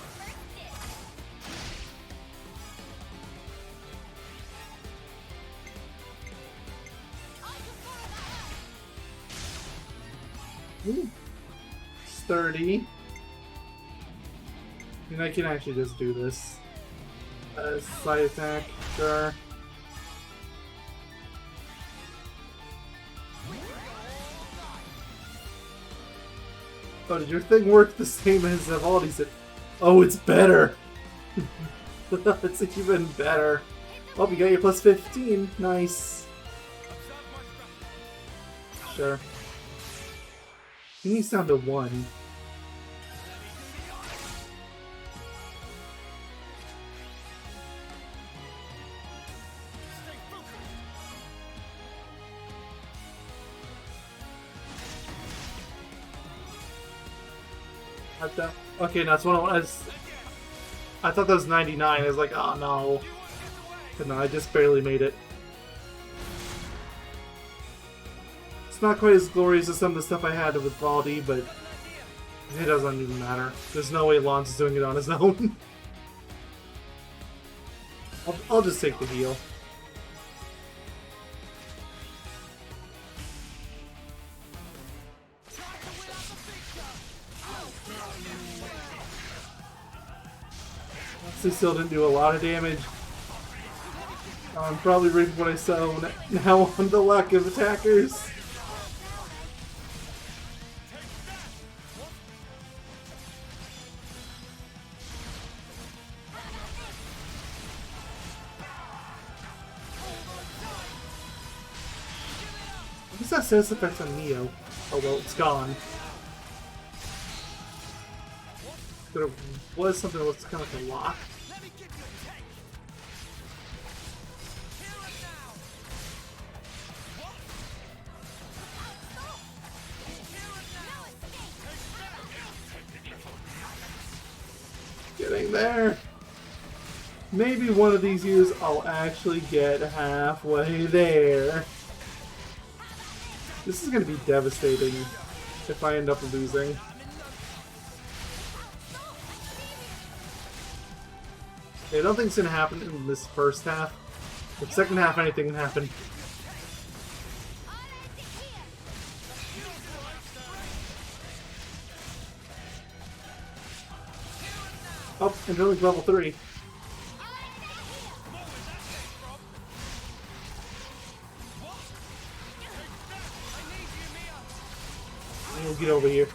Ooh. 30. I mean, I can actually just do this. Side attack, sure. Oh, did your thing work the same as Evaldi's? Oh, it's better! It's even better. Oh, you got your plus 15. Nice. Sure. He needs down to 1. Okay, that's one. I thought that was 99. I was like, oh no. But no, I just barely made it. It's not quite as glorious as some of the stuff I had with Valdi, but it doesn't even matter. There's no way Lance is doing it on his own. I'll just take the heal. They still didn't do a lot of damage. I'm probably reaping what I sow now on the lack of attackers. I guess that says effects on Neo. Oh well, it's gone. There was something that was kind of like a lock. Getting there. Maybe one of these years I'll actually get halfway there. This is going to be devastating if I end up losing. I don't think it's going to happen in this first half. The second half, anything can happen. Oh, and really level 3. We'll get over here.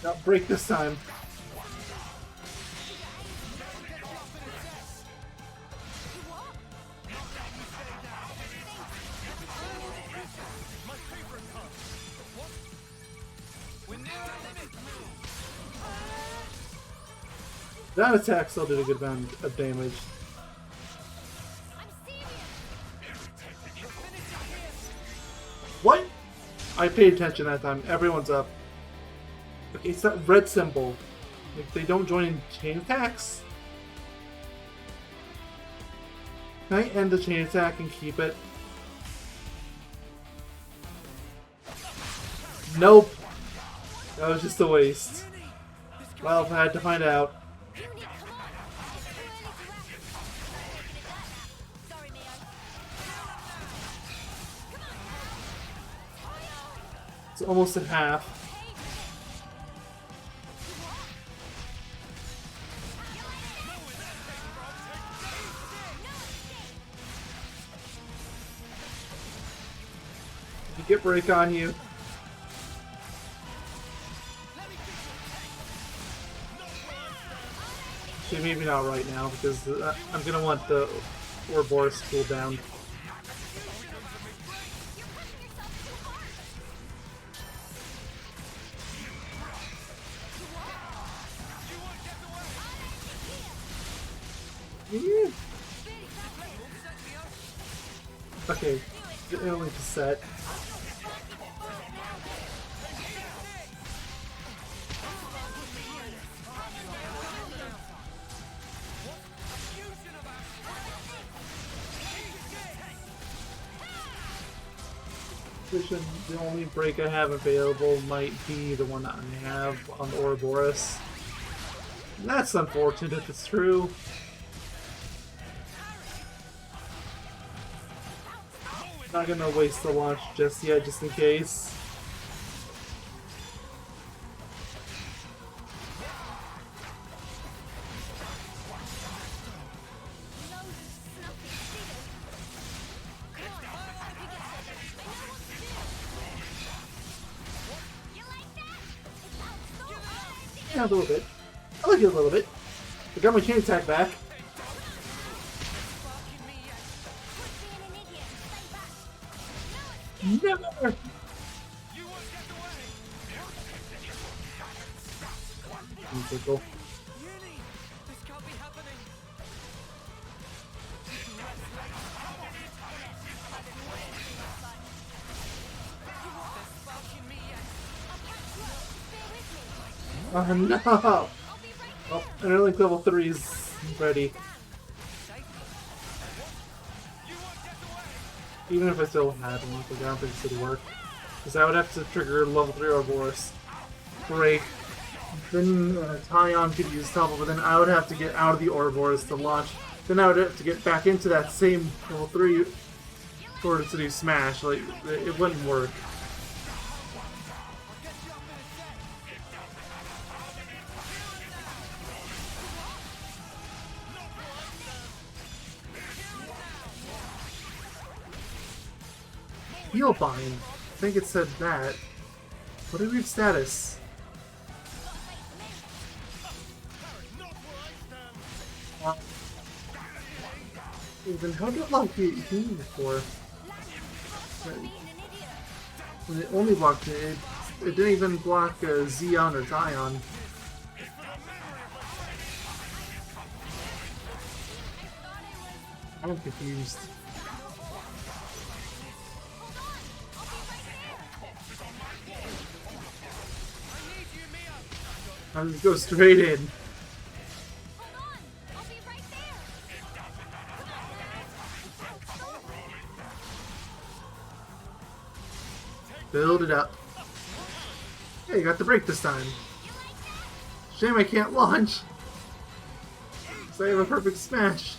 Not break this time. That attack still did a good amount of damage. What? I paid attention that time. Everyone's up. Okay, it's that red symbol. Like, they don't join in chain attacks. Can I end the chain attack and keep it? Nope. That was just a waste. Well, I had to find out. It's almost at half. Did you get break on you? Okay, maybe not right now because I'm gonna want the Ouroboros to cool down. Okay, get only to set. The only break I have available might be the one that I have on Ouroboros. That's unfortunate if it's true. Not gonna waste the launch just yet, just in case. Yeah, a little bit. I like it a little bit. I got my chain attack back. Never! Circle. Oh no! Oh, Interlink level 3 is ready. Even if I still had one, I don't think this would work. Because I would have to trigger level 3 Ouroboros. Break. Then Tyon could use Temple, but then I would have to get out of the Ouroboros to launch. Then I would have to get back into that same level 3 in order to do Smash. Like, it wouldn't work. Healbind. I think it said that. What do we have status? Then how did it lock the healing before? When it only blocked it, it didn't even block Xeon or Tyon. I'm confused. I'll just go straight in. Build it up. Hey, you got the break this time. Shame I can't launch. So I have a perfect smash.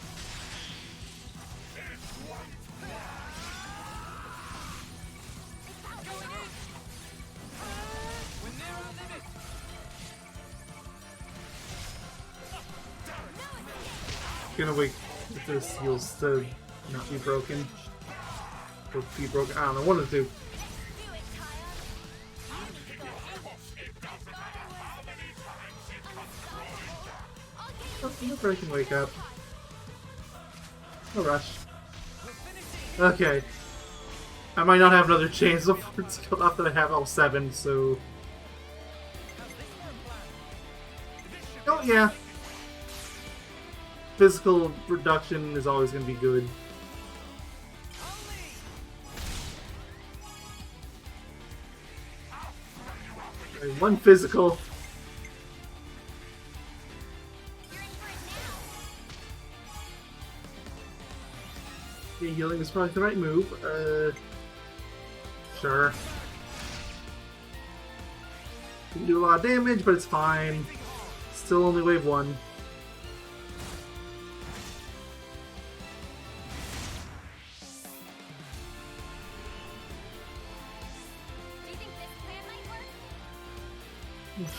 Gonna wait if this heals to not be broken. Or be broken. I don't know, one of the two. I can wake up. No rush. Okay. I might not have another chance before it's killed off that I have all 7, so... Oh, yeah. Physical reduction is always going to be good. Right, 1 physical. Okay, healing is probably the right move. Sure. Can do a lot of damage, but it's fine. Still only wave 1.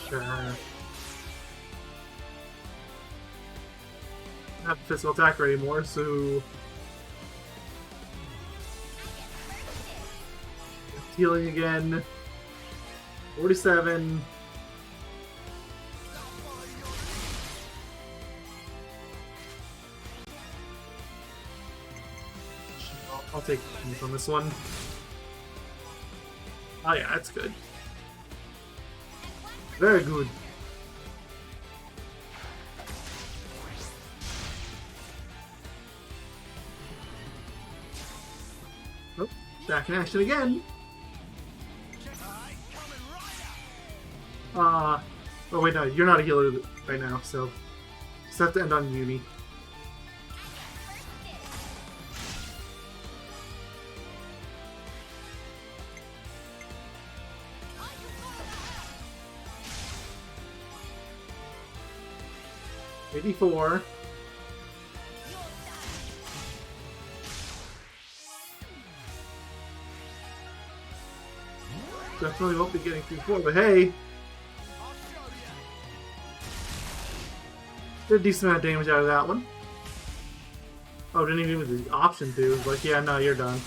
Sure. I don't have a physical attacker anymore, so... Healing again. 47. I'll take these on this one. Oh yeah, that's good. Very good. Oh, back in action again. Oh wait, no, you're not a healer right now, so just have to end on Yumi. '84. Definitely won't be getting through 4, but hey! Did a decent amount of damage out of that one. Oh, didn't even give me the option to. Like, yeah, no, you're done.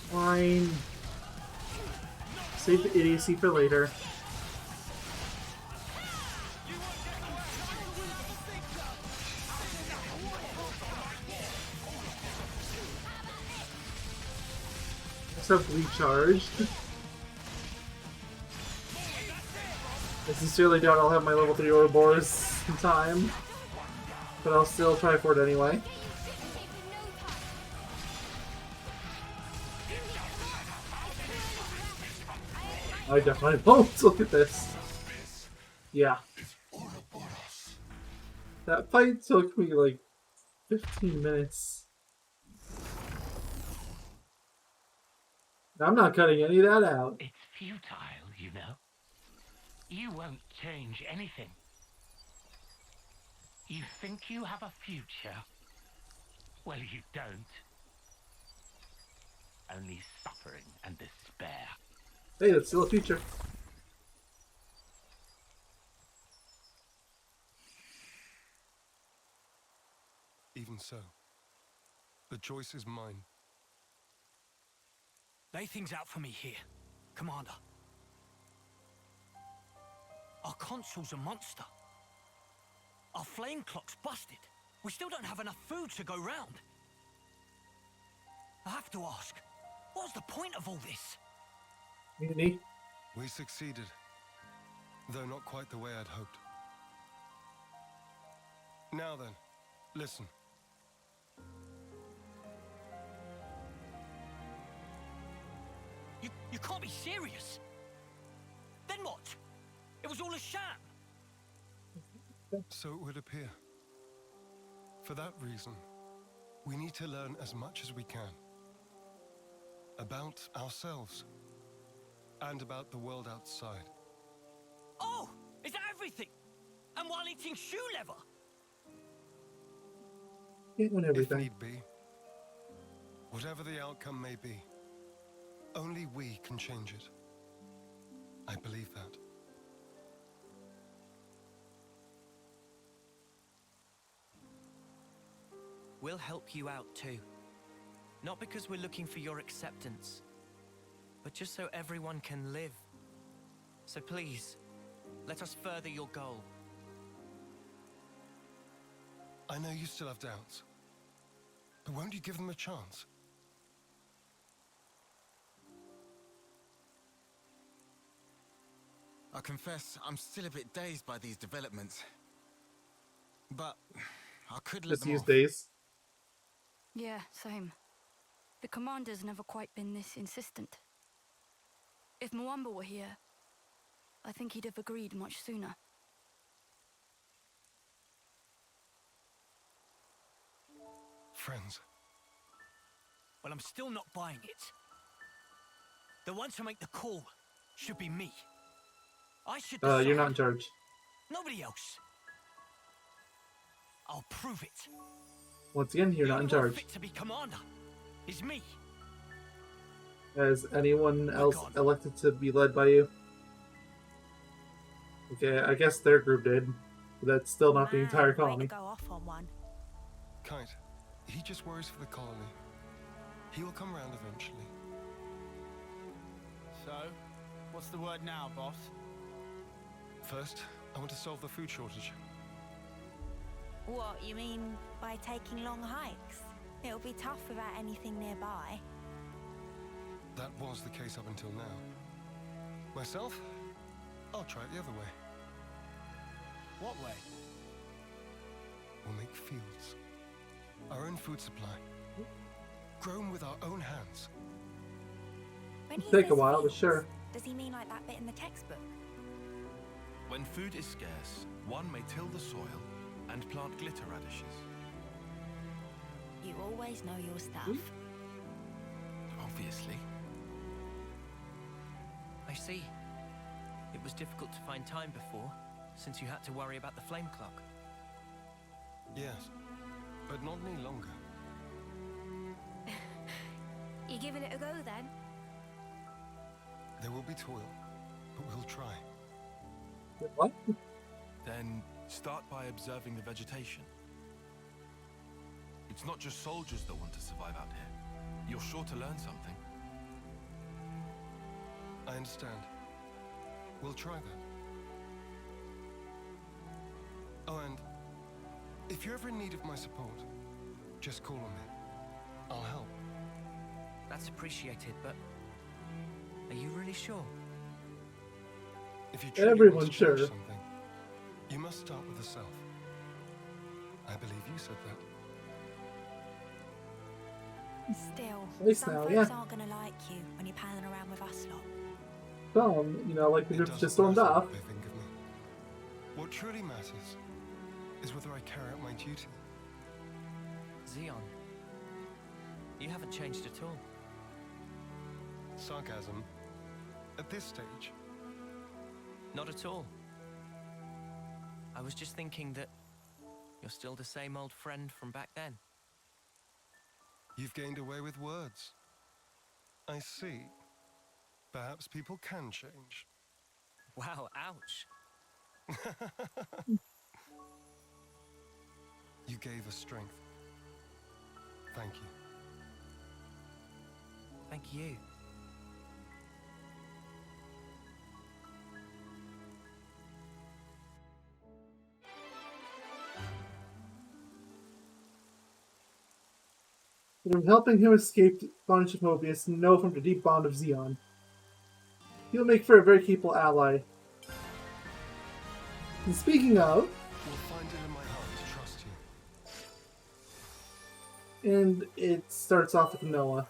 Fine. Save the idiocy for later. Recharged. I sincerely doubt I'll have my level 3 Ouroboros in time, but I'll still try for it anyway. I definitely won't. Look at this. Yeah. That fight took me like 15 minutes. I'm not cutting any of that out. It's futile, you know. You won't change anything. You think you have a future? Well, you don't. Only suffering and despair. Hey, that's still a future. Even so, the choice is mine. Lay things out for me here, Commander. Our consul's a monster. Our flame clock's busted. We still don't have enough food to go round. I have to ask, what's the point of all this? Me? We succeeded, though not quite the way I'd hoped. Now then, listen. You can't be serious. Then what? It was all a sham. So it would appear. For that reason, we need to learn as much as we can. About ourselves. And about the world outside. Oh! Is that everything? And while eating shoe leather? Can't win everything. If need be. Whatever the outcome may be. Only we can change it. I believe that. We'll help you out too. Not because we're looking for your acceptance, but just so everyone can live. So please, let us further your goal. I know you still have doubts, but won't you give them a chance? I confess, I'm still a bit dazed by these developments. But I could let Just them use off. days. Yeah, same. The commander's never quite been this insistent. If Mwamba were here, I think he'd have agreed much sooner. Friends. Well, I'm still not buying it. The one to make the call should be me. I should decide. You're not in charge. Nobody else. I'll prove it. Once again, you're The not in only one charge. fit to be commander is me. Has anyone else God. elected to be led by you? Okay, I guess their group did. But that's still not the entire Way to colony. go off on one. Kite, he just worries for the colony. He will come round eventually. So, what's the word now, boss? First, I want to solve the food shortage. What, you mean by taking long hikes? It'll be tough without anything nearby. That was the case up until now. Myself, I'll try it the other way. What way? We'll make fields. Our own food supply. Grown with our own hands. When he Take a says while, but fields, sure. Does he mean like that bit in the textbook? When food is scarce, one may till the soil and plant glitter radishes. You always know your stuff. Obviously. I see. It was difficult to find time before, since you had to worry about the flame clock. Yes, but not any longer. You giving it a go then? There will be toil, but we'll try. What? Then start by observing the vegetation. It's not just soldiers that want to survive out here. You're sure to learn something. I understand. We'll try that. Oh, and if you're ever in need of my support, just call on me. I'll help. That's appreciated, but are you really sure? If you truly Everyone's want to change sure. something, you must start with the self. I believe you said that. Still, Nice some now, folks yeah. aren't gonna like you when you're palling around with us lot. Like the It group doesn't just stormed matter off. what they think of me. What truly matters is whether I carry out my duty. Xeon, you haven't changed at all. Sarcasm. At this stage, Not at all. I was just thinking that you're still the same old friend from back then. you've gained away with words. I see. Perhaps people can change. Wow, ouch. You gave us strength. Thank you. Thank you. From helping him escape bondage of Mobius, know from the deep bond of Xeon. He'll make for a very capable ally. And speaking of, You'll find it in my heart to trust you. and it starts off with Noah.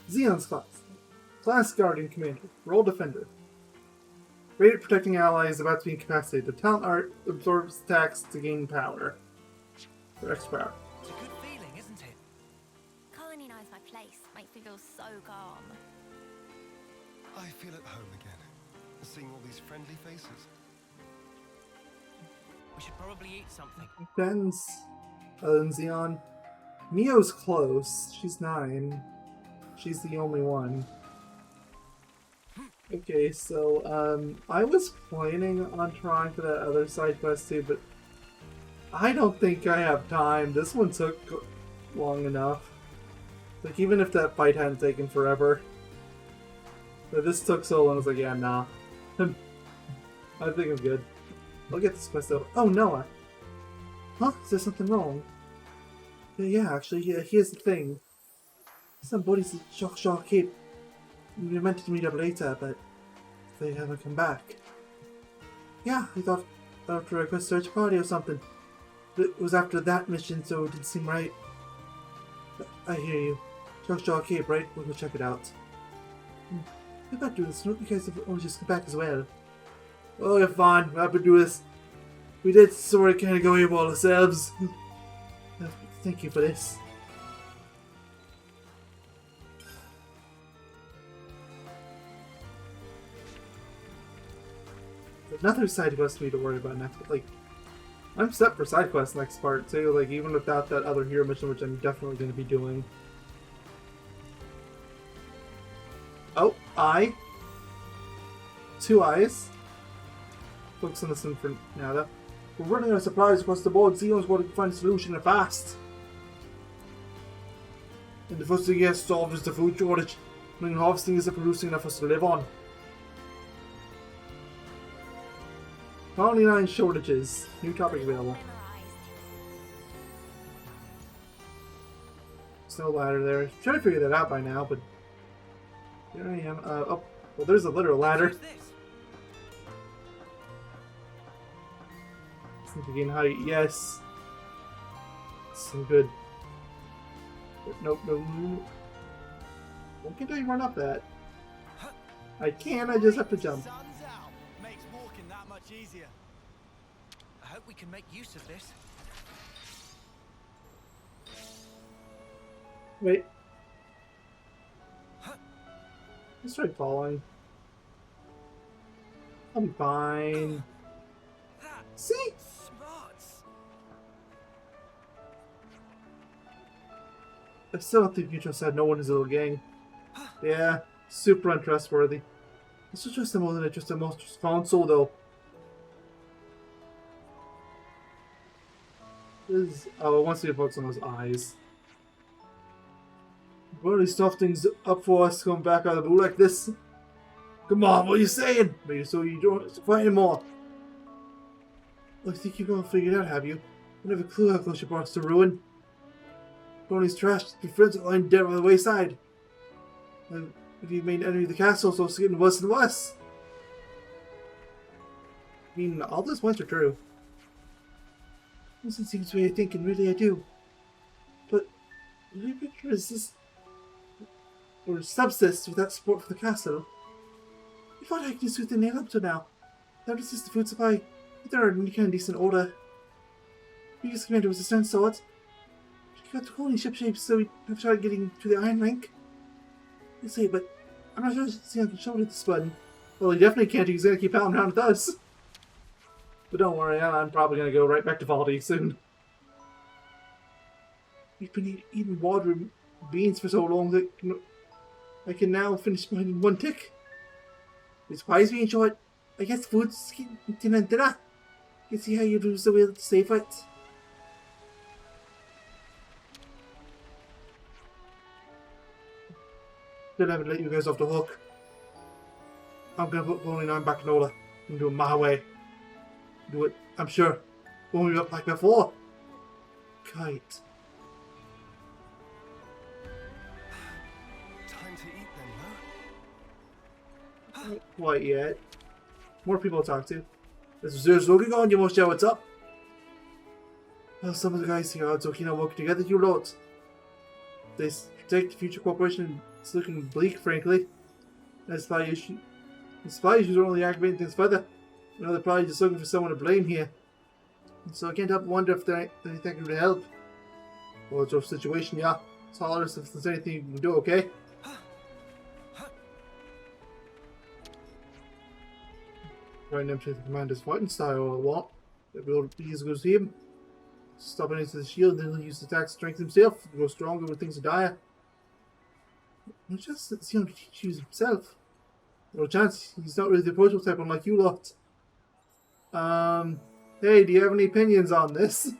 Xeon's class. Class Guardian Commander. Role Defender. Great at protecting allies about to be incapacitated. The talent art absorbs attacks to gain power. For extra power. It's a good feeling, isn't it? Colony knows my place. Makes me feel so calm. I feel at home again, seeing all these friendly faces. We should probably eat something. Depends. Other than Xeon. Mio's close. She's 9. She's the only one. Okay, so, I was planning on trying for that other side quest too, but I don't think I have time. This one took long enough. Like, even if that fight hadn't taken forever. But this took so long, I was like, yeah, nah. I think I'm good. I'll get this quest out. Oh, Noah! Huh? Is there something wrong? Yeah, actually, here's the thing. Some buddies at Shock Cape. We were meant to meet up later, but they haven't come back. Yeah, I thought after a quest search party or something. But it was after that mission, so it didn't seem right. I hear you. Shock Cape, right? We'll go check it out. We better do this. You guys have only just come back as well. Oh, you're fine. We'll have to do this. We did sort of kind of go AWOL ourselves. Thank you for this. Another side quest for me to worry about next, but like, I'm set for side quest next part too, like even without that other hero mission, which I'm definitely going to be doing. Oh, eye. 2 eyes. Focus on this one for now though. We're running out of supplies across the board. Xeno's going to find a solution and fast. And the first thing he has to solve is the food shortage. I mean, harvesting isn't producing enough for us to live on. Only 9 shortages. New topic available. There's no ladder there. Trying to figure that out by now, but here I am. Oh, well, there's a literal ladder. Again, height, yes. So good. Nope, no. Why can't I run up that? I can, I just have to jump. Makes walking that much easier. I hope we can make use of this. Wait. Let's try falling. I'll be fine. See? I still don't think Mutual said no one is a little gang. Yeah, super untrustworthy. I still trust them more than I trust the most console though. Oh, once we focus on those eyes. Really stuff things up for us coming back out of the blue like this. Come on, what are you saying? Maybe so you don't fight anymore. I think you're gonna figure it out, have you? I don't have a clue how close you brought us to ruin. Tony's trash, your friends are lying dead by the wayside. And if you made an enemy of the castle, so it's getting worse and worse. I mean, all those points are true. Doesn't seem to be thinking, really I do. But, really picture resist or subsist without support for the castle. We thought I could just the nail up to now. Without assist the food supply, there are any kind of decent order. Previous commander was a stone sword. She got the colony ship shape, so we have tried getting to the iron rank. I say, but I'm not sure Xeon can show it this button. Well, he definitely can't. He's gonna keep pounding around with us. But don't worry, I'm probably gonna go right back to Valdi soon. We've been eating water and beans for so long that I can now finish mine in one tick. It surprised me in short. I guess food's dinner. You see how you lose the will to save it. Still haven't let you guys off the hook. I'm gonna put Bonnie 9 back in order and do it my way. Do it, I'm sure. Won't be up like before. Kite. Time to eat then, Not quite yet. More people to talk to. There's looking on, you must show what's up. Well, some of the guys here are talking and working together, you lot. They protect the future cooperation. It's looking bleak, frankly. The spy issues are only aggravating things further. You know, they're probably just looking for someone to blame here. And so I can't help but wonder if there's anything to help. Well, it's a rough situation, yeah. It's holler if there's anything you can do, okay? Right now, to the commander's fighting style or what? They'll be able to be as good as him. Stop it into the shield, then he'll use the attack strength himself to grow stronger when things are dire. Not just that Xeon can teach you himself. No chance. He's not really the approachable type, unlike you lot. Hey, do you have any opinions on this?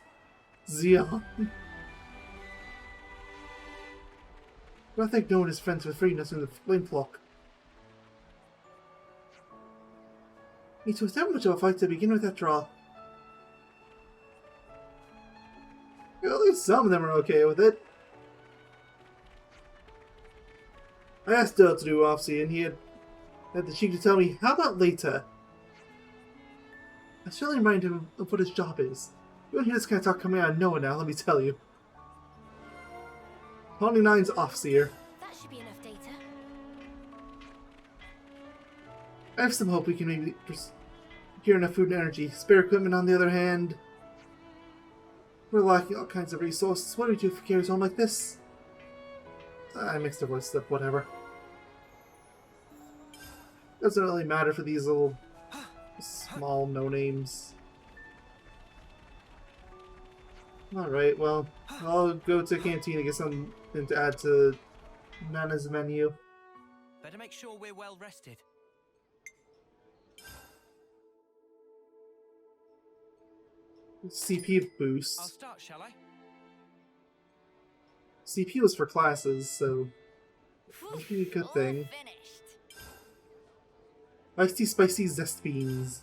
Xeon. I think no one is friends with freeness in the flame flock. It was that much of a fight to begin with after all. Well, at least some of them are okay with it. I asked Dale to do Offsea, and he had the cheek to tell me, how about later? I certainly reminded him of what his job is. You won't hear this kind of talk coming out of nowhere now, let me tell you. 29's Offseer. That should be enough data. I have some hope we can maybe procure enough food and energy. Spare equipment, on the other hand, we're lacking all kinds of resources. What do we do if it carries on like this? I mixed the voice up, whatever. Doesn't really matter for these little small no-names. Alright, well, I'll go to the canteen and get something to add to Nana's menu. Better make sure we're well rested. CP I'll boost. start, shall I? CP was for classes, so that'd be a good All thing. finished. Spicy zest beans.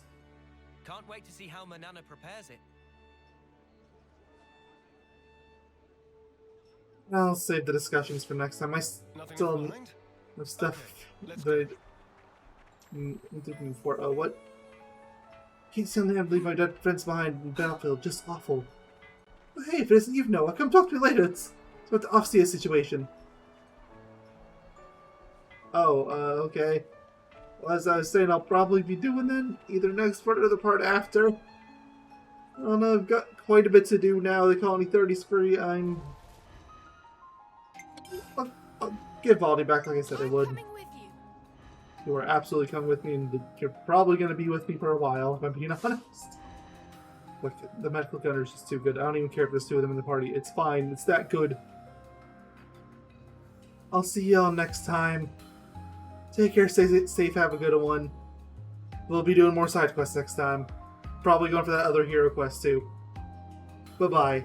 Can't wait to see how Manana prepares it. I'll save the discussions for next time. I Nothing still left behind? have stuff let's that I'm looking for. Oh, what? Can't stand there and leave my dead friends behind in the battlefield. Just awful. But hey, if it isn't you, Noah, come talk to me later. It's about the Offseer situation. Oh, okay. Well, as I was saying, I'll probably be doing that either next part or the part after. I don't know, I've got quite a bit to do now. The Colony 30's free. I'll get Valdi back like I said I would. Coming with you. You are absolutely coming with me, and you're probably going to be with me for a while, if I'm being honest. Look, the medical gunner is just too good. I don't even care if there's two of them in the party. It's fine. It's that good. I'll see y'all next time. Take care, stay safe, have a good one. We'll be doing more side quests next time. Probably going for that other hero quest too. Bye-bye.